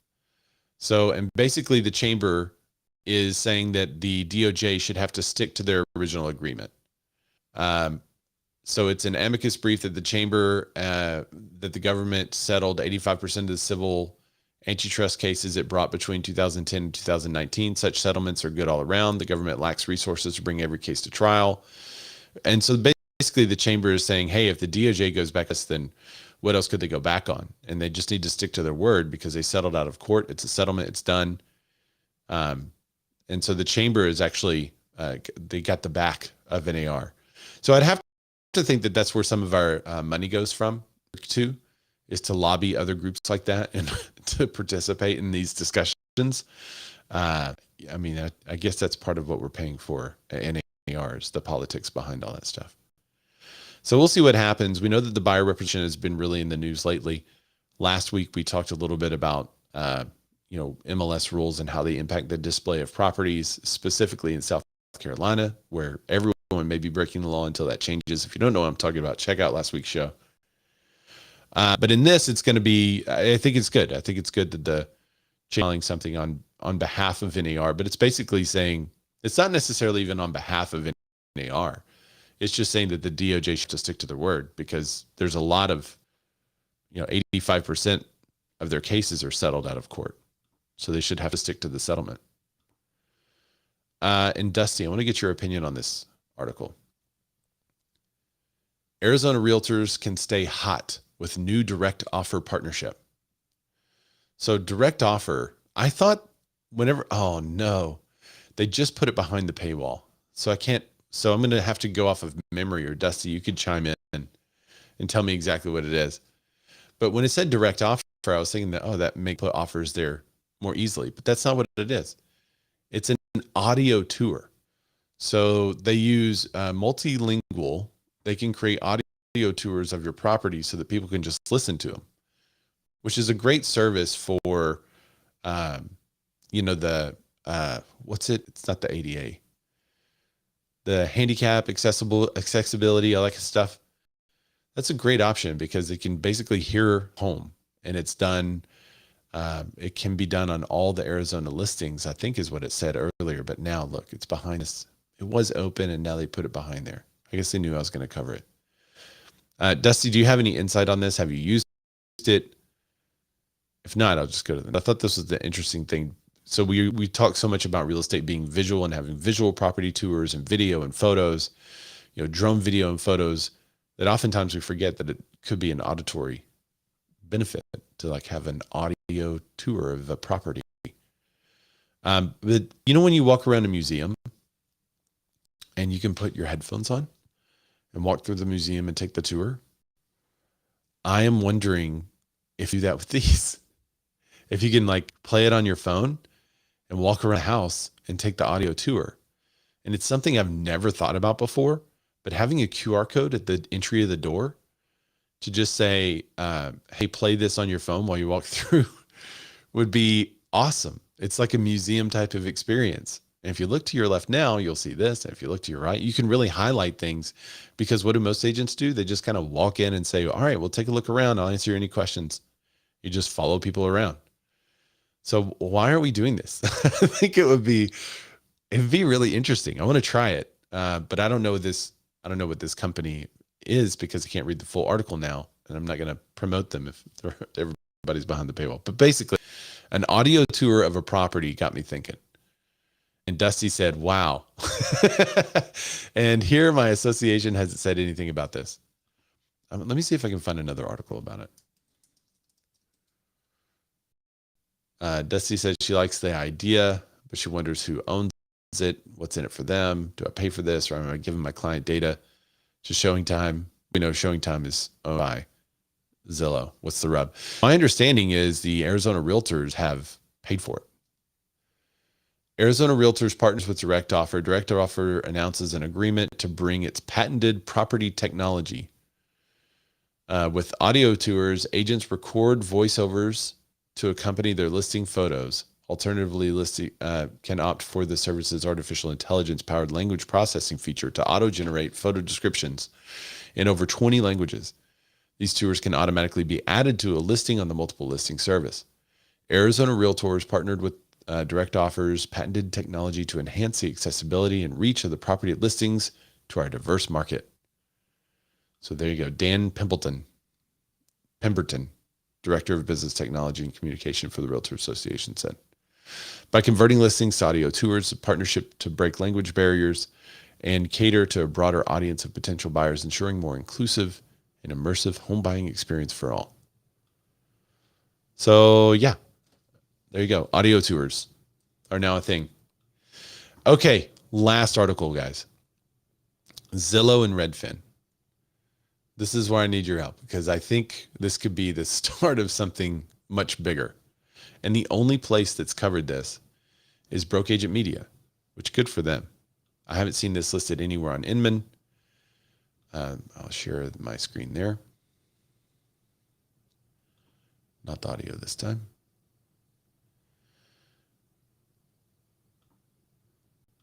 So, and basically the chamber is saying that the DOJ should have to stick to their original agreement. So it's an amicus brief that the chamber, that the government settled 85% of the civil antitrust cases it brought between 2010 and 2019. Such settlements are good all around. The government lacks resources to bring every case to trial. And so basically the chamber is saying, hey, if the DOJ goes back, then what else could they go back on? And they just need to stick to their word because they settled out of court. It's a settlement. It's done. And so the chamber is actually, they got the back of NAR. So I'd have to think that that's where some of our money goes from to, is to lobby other groups like that and to participate in these discussions. I mean, I guess that's part of what we're paying for NAR, is the politics behind all that stuff. So we'll see what happens. We know that the buyer representation has been really in the news lately. Last week, we talked a little bit about, MLS rules and how they impact the display of properties, specifically in South Carolina, where everyone may be breaking the law until that changes. If you don't know what I'm talking about, check out last week's show. But in this, it's going to be, I think it's good. I think it's good that the channeling something on behalf of NAR, but it's basically saying, it's not necessarily even on behalf of NAR. It's just saying that the DOJ should stick to their word, because there's a lot of, 85% of their cases are settled out of court. So they should have to stick to the settlement. And Dusty, I want to get your opinion on this article. Arizona Realtors can stay hot with new DirectOffer partnership. So DirectOffer, I thought oh no, they just put it behind the paywall. So I'm going to have to go off of memory, or Dusty, you could chime in and tell me exactly what it is. But when it said DirectOffer, I was thinking that, that may put offers there more easily, but that's not what it is. It's an audio tour. So they use multilingual. They can create audio tours of your property so that people can just listen to them, which is a great service for, what's it? It's not the ADA, the handicap accessibility, all that stuff. That's a great option because it can basically hear home, and it's done. It can be done on all the Arizona listings, I think is what it said earlier. But now look, it's behind us. It was open and now they put it behind there. I guess they knew I was going to cover it. Dusty, do you have any insight on this? Have you used it? If not, I'll just go to them. I thought this was the interesting thing. So we talk so much about real estate being visual and having visual property tours and video and photos, drone video and photos, that oftentimes we forget that it could be an auditory benefit to have an audio tour of a property. But when you walk around a museum and you can put your headphones on and walk through the museum and take the tour, I am wondering if you do that with these. If you can play it on your phone and walk around the house and take the audio tour. And it's something I've never thought about before, but having a QR code at the entry of the door to just say, hey, play this on your phone while you walk through would be awesome. It's like a museum type of experience. And if you look to your left now, you'll see this. And if you look to your right, you can really highlight things, because what do most agents do? They just kind of walk in and say, all right, we'll take a look around. I'll answer any questions. You just follow people around. So why are we doing this? I think it'd be really interesting. I want to try it. But I don't know what this company is, because I can't read the full article now, and I'm not going to promote them if everybody's behind the paywall. But basically, an audio tour of a property got me thinking. And Dusty said, wow. And here my association hasn't said anything about this. Let me see if I can find another article about it. Dusty said she likes the idea, but she wonders who owns it, what's in it for them. Do I pay for this, or am I giving my client data to Showing Time? We know Showing Time is owned by Zillow. What's the rub? My understanding is the Arizona Realtors have paid for it. Arizona Realtors partners with DirectOffer. DirectOffer announces an agreement to bring its patented property technology With audio tours, agents record voiceovers to accompany their listing photos. Alternatively, listing can opt for the service's artificial intelligence-powered language processing feature to auto-generate photo descriptions in over 20 languages. These tours can automatically be added to a listing on the multiple listing service. Arizona Realtors partnered with DirectOffer's patented technology to enhance the accessibility and reach of the property listings to our diverse market. So there you go. Dan Pemberton, Director of Business Technology and Communication for the Realtor Association, said. By converting listings to audio tours, a partnership to break language barriers and cater to a broader audience of potential buyers, ensuring more inclusive and immersive home buying experience for all. So yeah, there you go. Audio tours are now a thing. Okay, last article, guys. Zillow and Redfin. This is where I need your help because I think this could be the start of something much bigger. And the only place that's covered this is Broke Agent Media, which good for them. I haven't seen this listed anywhere on Inman. I'll share my screen there. Not the audio this time.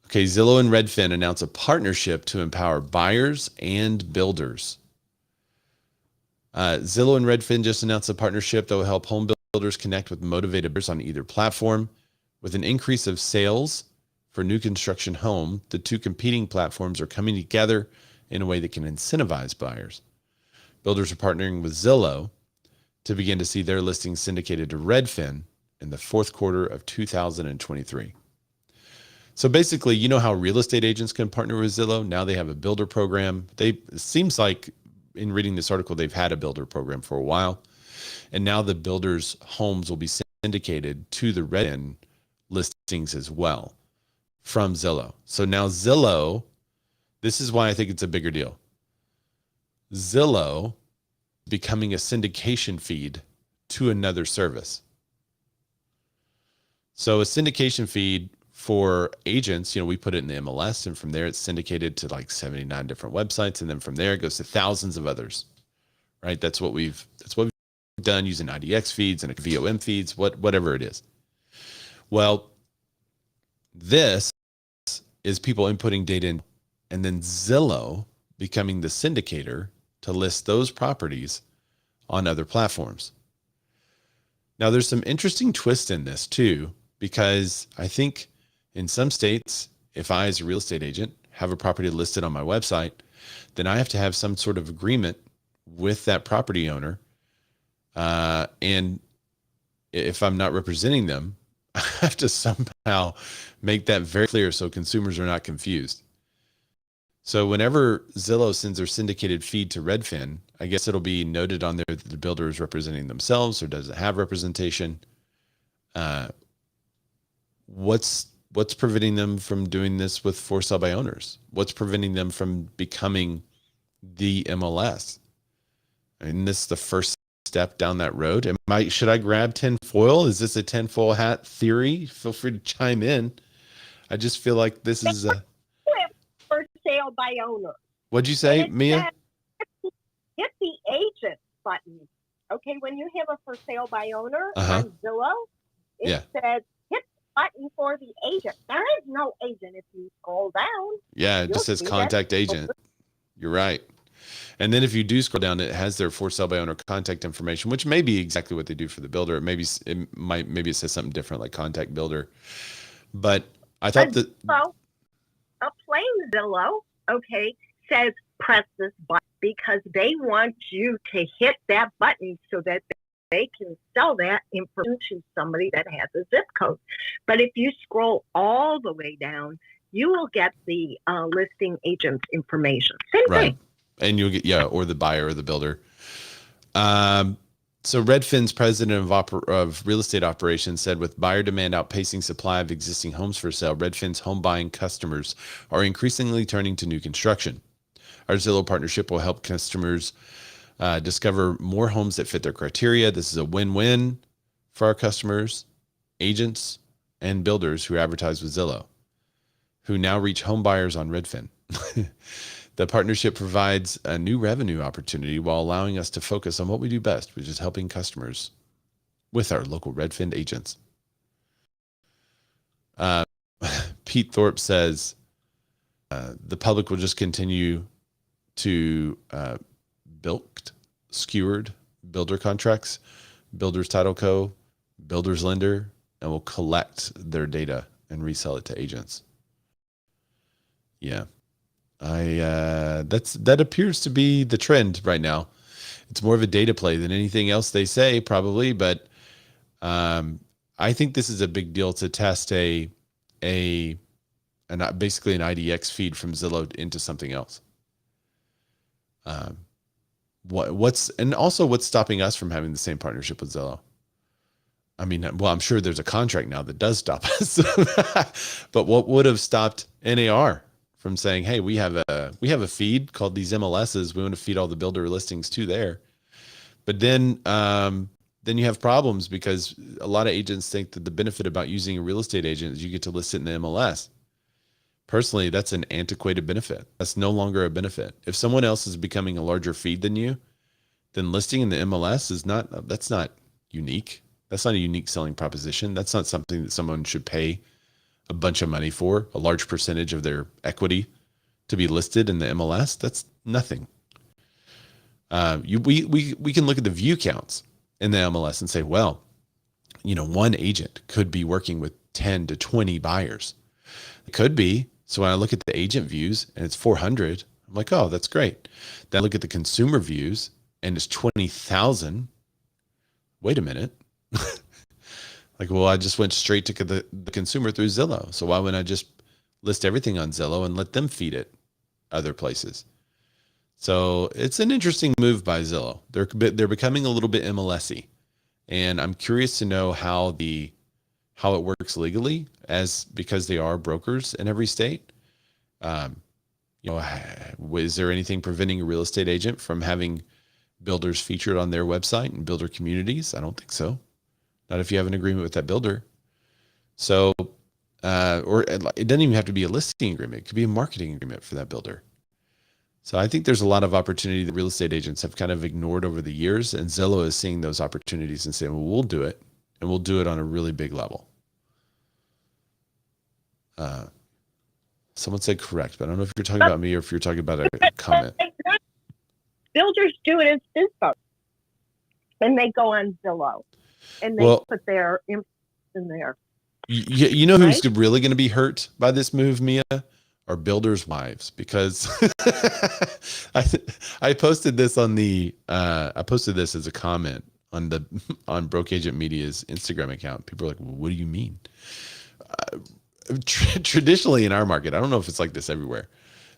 Okay, Zillow and Redfin announce a partnership to empower buyers and builders. Zillow and Redfin just announced a partnership that will help home builders connect with motivated buyers on either platform. With an increase of sales for new construction home, the two competing platforms are coming together in a way that can incentivize buyers. Builders are partnering with Zillow to begin to see their listings syndicated to Redfin in the fourth quarter of 2023. So basically, you know how real estate agents can partner with Zillow? Now they have a builder program. It seems like in reading this article, they've had a builder program for a while. And now the builders' homes will be syndicated to the Redfin listings as well from Zillow. So now Zillow, this is why I think it's a bigger deal. Zillow becoming a syndication feed to another service. So a syndication feed for agents, we put it in the MLS, and from there it's syndicated to like 79 different websites, and then from there it goes to thousands of others. Right? That's what we've done using IDX feeds and VOM feeds, whatever it is. Well, this is people inputting data in, and then Zillow becoming the syndicator to list those properties on other platforms. Now, there's some interesting twists in this too, because I think in some states, if I, as a real estate agent, have a property listed on my website, then I have to have some sort of agreement with that property owner. And if I'm not representing them, I have to somehow make that very clear so consumers are not confused. So whenever Zillow sends their syndicated feed to Redfin, I guess it'll be noted on there that the builder is representing themselves or doesn't have representation. What's preventing them from doing this with for sale by owners? What's preventing them from becoming the MLS? I mean, this is the first step down that road. Should I grab tinfoil? Is this a tinfoil hat theory? Feel free to chime in. I just feel like this is a for sale by owner. What'd you say, Mia? Hit the agent button. Okay, when you have a for sale by owner on Zillow, it says hit the button for the agent. There is no agent if you scroll down. Yeah, it just says contact agent. You're right. And then if you do scroll down, it has their for sale by owner contact information, which may be exactly what they do for the builder. Maybe it says something different like contact builder. But I thought that a plain Zillow, says press this button because they want you to hit that button so that they can sell that information to somebody that has a zip code. But if you scroll all the way down, you will get the listing agent's information. Same thing. And you'll get, or the buyer or the builder. So Redfin's president of real estate operations said with buyer demand outpacing supply of existing homes for sale, Redfin's home buying customers are increasingly turning to new construction. Our Zillow partnership will help customers discover more homes that fit their criteria. This is a win-win for our customers, agents, and builders who advertise with Zillow, who now reach home buyers on Redfin. The partnership provides a new revenue opportunity while allowing us to focus on what we do best, which is helping customers with our local Redfin agents. Pete Thorpe says the public will just continue to bilked, skewered builder contracts, builders title co, builders lender, and will collect their data and resell it to agents. Yeah, that appears to be the trend right now. It's more of a data play than anything else they say, probably, but I think this is a big deal to test basically an IDX feed from Zillow into something else. What's stopping us from having the same partnership with Zillow? I mean, well, I'm sure there's a contract now that does stop us, but what would have stopped NAR from saying, "Hey, we have a feed called these MLSs. We want to feed all the builder listings to there." But then you have problems because a lot of agents think that the benefit about using a real estate agent is you get to list it in the MLS. Personally, that's an antiquated benefit. That's no longer a benefit. If someone else is becoming a larger feed than you, then listing in the MLS that's not unique. That's not a unique selling proposition. That's not something that someone should pay a bunch of money for, a large percentage of their equity to be listed in the MLS. That's nothing. We can look at the view counts in the MLS and say, well, one agent could be working with 10 to 20 buyers. It could be. So when I look at the agent views and it's 400, I'm like, oh, that's great. Then I look at the consumer views and it's 20,000. Wait a minute. Like, well, I just went straight to the consumer through Zillow. So why wouldn't I just list everything on Zillow and let them feed it other places? So it's an interesting move by Zillow. They're becoming a little bit MLS-y, and I'm curious to know how it works legally, because they are brokers in every state. Is there anything preventing a real estate agent from having builders featured on their website and builder communities? I don't think so. Not if you have an agreement with that builder. So, or it doesn't even have to be a listing agreement. It could be a marketing agreement for that builder. So I think there's a lot of opportunity that real estate agents have kind of ignored over the years, and Zillow is seeing those opportunities and saying, well, we'll do it, and we'll do it on a really big level. Someone said correct, but I don't know if you're talking about me or if you're talking about a comment. Builders do it as info, and they go on Zillow, and they put their info in there. You know who's really going to be hurt by this move, Mia? Are builders' wives, because I posted this I posted this as a comment on Broke Agent Media's Instagram account. People are like, well, what do you mean? Traditionally in our market, I don't know if it's like this everywhere,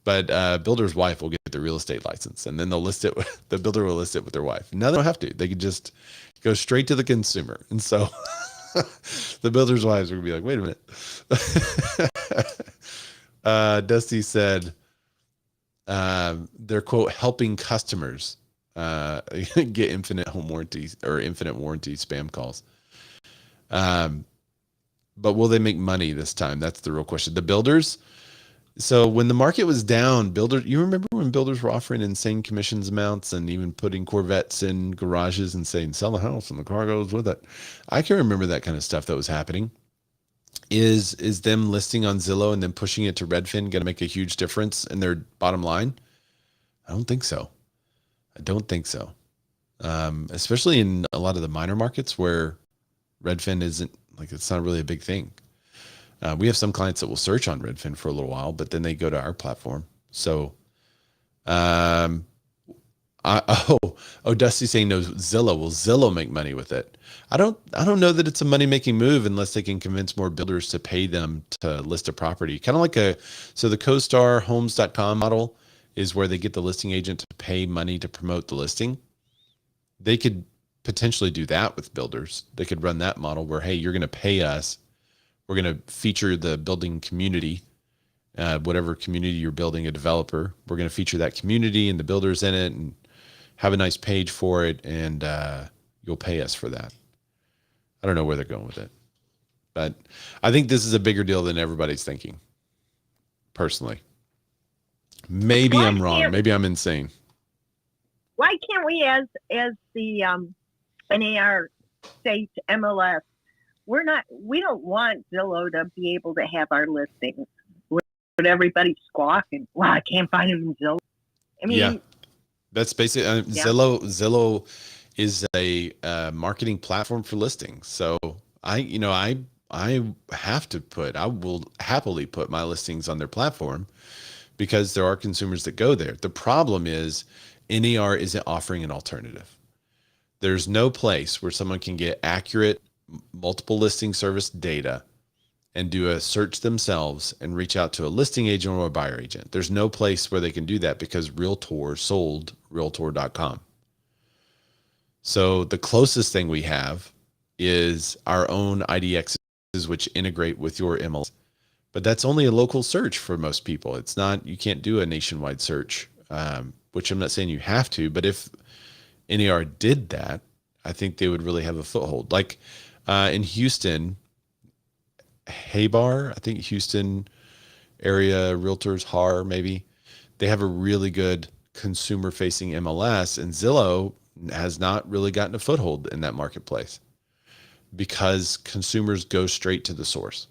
but builder's wife will get the real estate license, and then they'll list it. The builder will list it with their wife. Now they don't have to. They can just go straight to the consumer. And so the builder's wives are gonna be like, wait a minute. Dusty said they're, quote, helping customers get infinite home warranties or infinite warranty spam calls. But will they make money this time? That's the real question. The builders. So when the market was down, you remember when builders were offering insane commissions amounts and even putting Corvettes in garages and saying, sell the house and the car goes with it. I can remember that kind of stuff that was happening. Is them listing on Zillow and then pushing it to Redfin going to make a huge difference in their bottom line? I don't think so. Especially in a lot of the minor markets where Redfin isn't, like, it's not really a big thing. We have some clients that will search on Redfin for a little while, but then they go to our platform. So, Dusty's saying no, Zillow. Will Zillow make money with it? I don't know that it's a money making move unless they can convince more builders to pay them to list a property. Kind of like so the CoStar Homes.com model is where they get the listing agent to pay money to promote the listing. They could potentially do that with builders. They could run that model where, hey, you're going to pay us. We're going to feature the building community, whatever community you're building, a developer. We're going to feature that community and the builders in it and have a nice page for it, and you'll pay us for that. I don't know where they're going with it, but I think this is a bigger deal than everybody's thinking, personally. Maybe Why I'm wrong. can't- Maybe I'm insane. Why can't we, as the NAR state MLS, we don't want Zillow to be able to have our listings. Would everybody squawk and, well, I can't find them in Zillow? I mean, Yeah, that's basically Yeah. Zillow is a marketing platform for listings. So I I will happily put my listings on their platform because there are consumers that go there. The problem is NAR isn't offering an alternative. There's no place where someone can get accurate multiple listing service data and do a search themselves and reach out to a listing agent or a buyer agent. There's no place where they can do that because Realtor sold Realtor.com. So the closest thing we have is our own IDXs, which integrate with your MLS. But that's only a local search for most people. It's not, you can't do a nationwide search, which I'm not saying you have to, but if NAR did that, I think they would really have a foothold. Like in Houston, Haybar, I think Houston area Realtors, HAR maybe, they have a really good consumer facing MLS, and Zillow has not really gotten a foothold in that marketplace because consumers go straight to the source.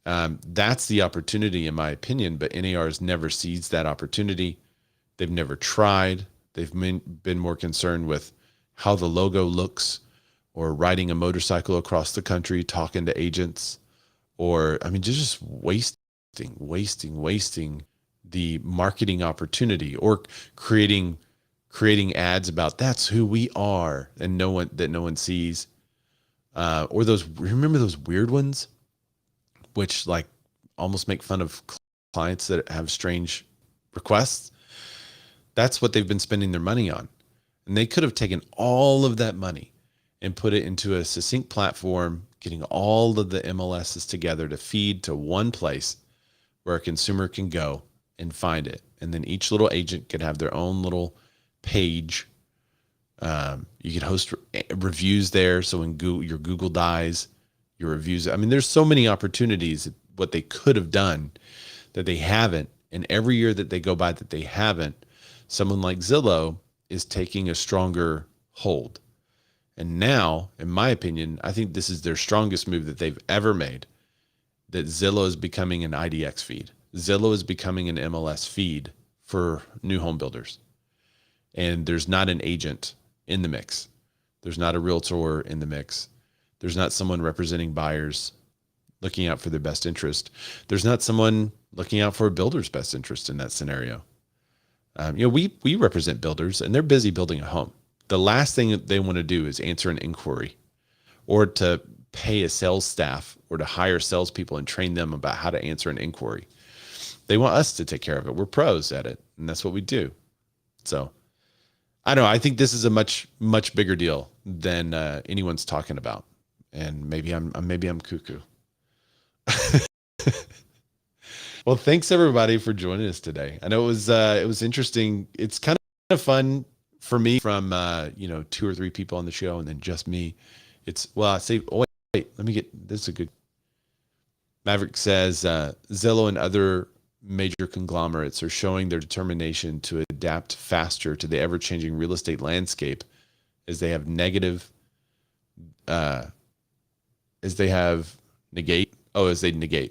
That's the opportunity in my opinion, but NAR has never seized that opportunity. They've never tried. They've been more concerned with how the logo looks, or riding a motorcycle across the country, talking to agents, or, I mean, just wasting the marketing opportunity, or creating ads about that's who we are and no one sees. Or remember those weird ones, which like almost make fun of clients that have strange requests. That's what they've been spending their money on. And they could have taken all of that money and put it into a succinct platform, getting all of the MLSs together to feed to one place where a consumer can go and find it. And then each little agent could have their own little page. You could host reviews there. So when your Google dies, your reviews, I mean, there's so many opportunities, what they could have done that they haven't. And every year that they go by that they haven't, someone like Zillow is taking a stronger hold. And now, in my opinion, I think this is their strongest move that they've ever made, that Zillow is becoming an IDX feed. Zillow is becoming an MLS feed for new home builders. And there's not an agent in the mix. There's not a realtor in the mix. There's not someone representing buyers looking out for their best interest. There's not someone looking out for a builder's best interest in that scenario. We represent builders and they're busy building a home. The last thing that they want to do is answer an inquiry or to pay a sales staff or to hire salespeople and train them about how to answer an inquiry. They want us to take care of it. We're pros at it, and that's what we do. So I don't know. I think this is a much, much bigger deal than anyone's talking about. And maybe I'm cuckoo. Well, thanks everybody for joining us today. I know it was interesting. It's kind of fun for me from 2 or 3 people on the show and then just me. I say, oh, wait, let me get this is a good. Maverick says Zillow and other major conglomerates are showing their determination to adapt faster to the ever-changing real estate landscape as they negate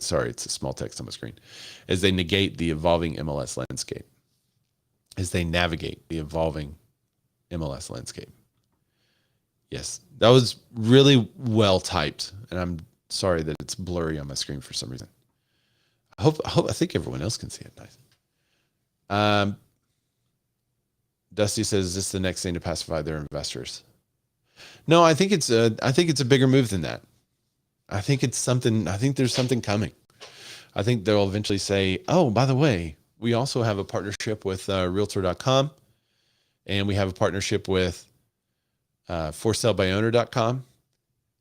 sorry, it's a small text on my screen, as they negate the evolving MLS landscape, as they navigate the evolving MLS landscape. Yes, that was really well typed, and I'm sorry that it's blurry on my screen for some reason. I think everyone else can see it. Nice. Dusty says, "Is this the next thing to pacify their investors?" No, I think it's a bigger move than that. I think it's something. I think there's something coming. I think they'll eventually say, "Oh, by the way, we also have a partnership with Realtor.com, and we have a partnership with ForSaleByOwner.com,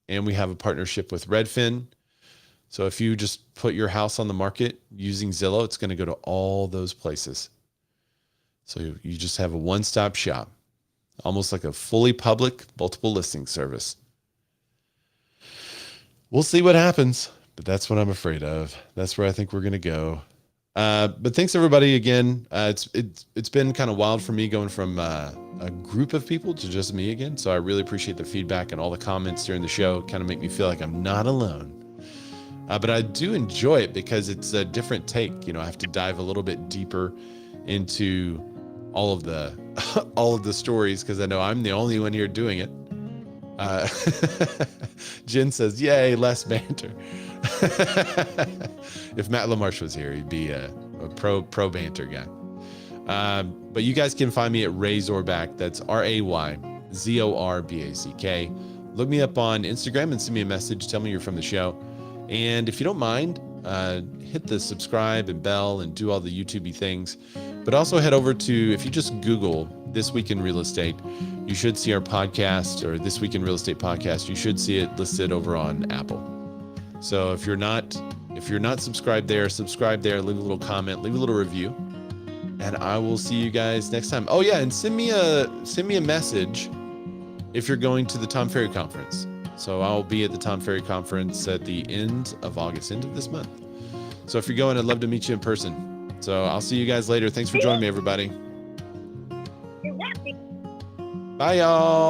and we have a partnership with Redfin. So if you just put your house on the market using Zillow, it's going to go to all those places. So you just have a one-stop shop, almost like a fully public multiple listing service." We'll see what happens, but that's what I'm afraid of. That's where I think we're going to go. But thanks everybody again. It's been kind of wild for me going from a group of people to just me again. So I really appreciate the feedback and all the comments during the show. Kind of make me feel like I'm not alone. But I do enjoy it because it's a different take. You know, I have to dive a little bit deeper into all of the all of the stories because I know I'm the only one here doing it. Jen says, "Yay, less banter." If Matt LaMarche was here, he'd be a pro banter guy. But you guys can find me at Ray Zorback. That's RayZorback. Look me up on Instagram and send me a message. Tell me you're from the show. And if you don't mind, hit the subscribe and bell and do all the YouTubey things. But also head over to, if you just Google This Week in Real Estate, you should see our podcast, or This Week in Real Estate podcast. You should see it listed over on Apple. So if you're not subscribed there, subscribe there, leave a little comment, leave a little review, and I will see you guys next time. Oh yeah, and send me a message if you're going to the Tom Ferry conference. So I'll be at the Tom Ferry conference at the end of August, end of this month. So if you're going, I'd love to meet you in person. So I'll see you guys later. Thanks for joining me, everybody. Bye, y'all.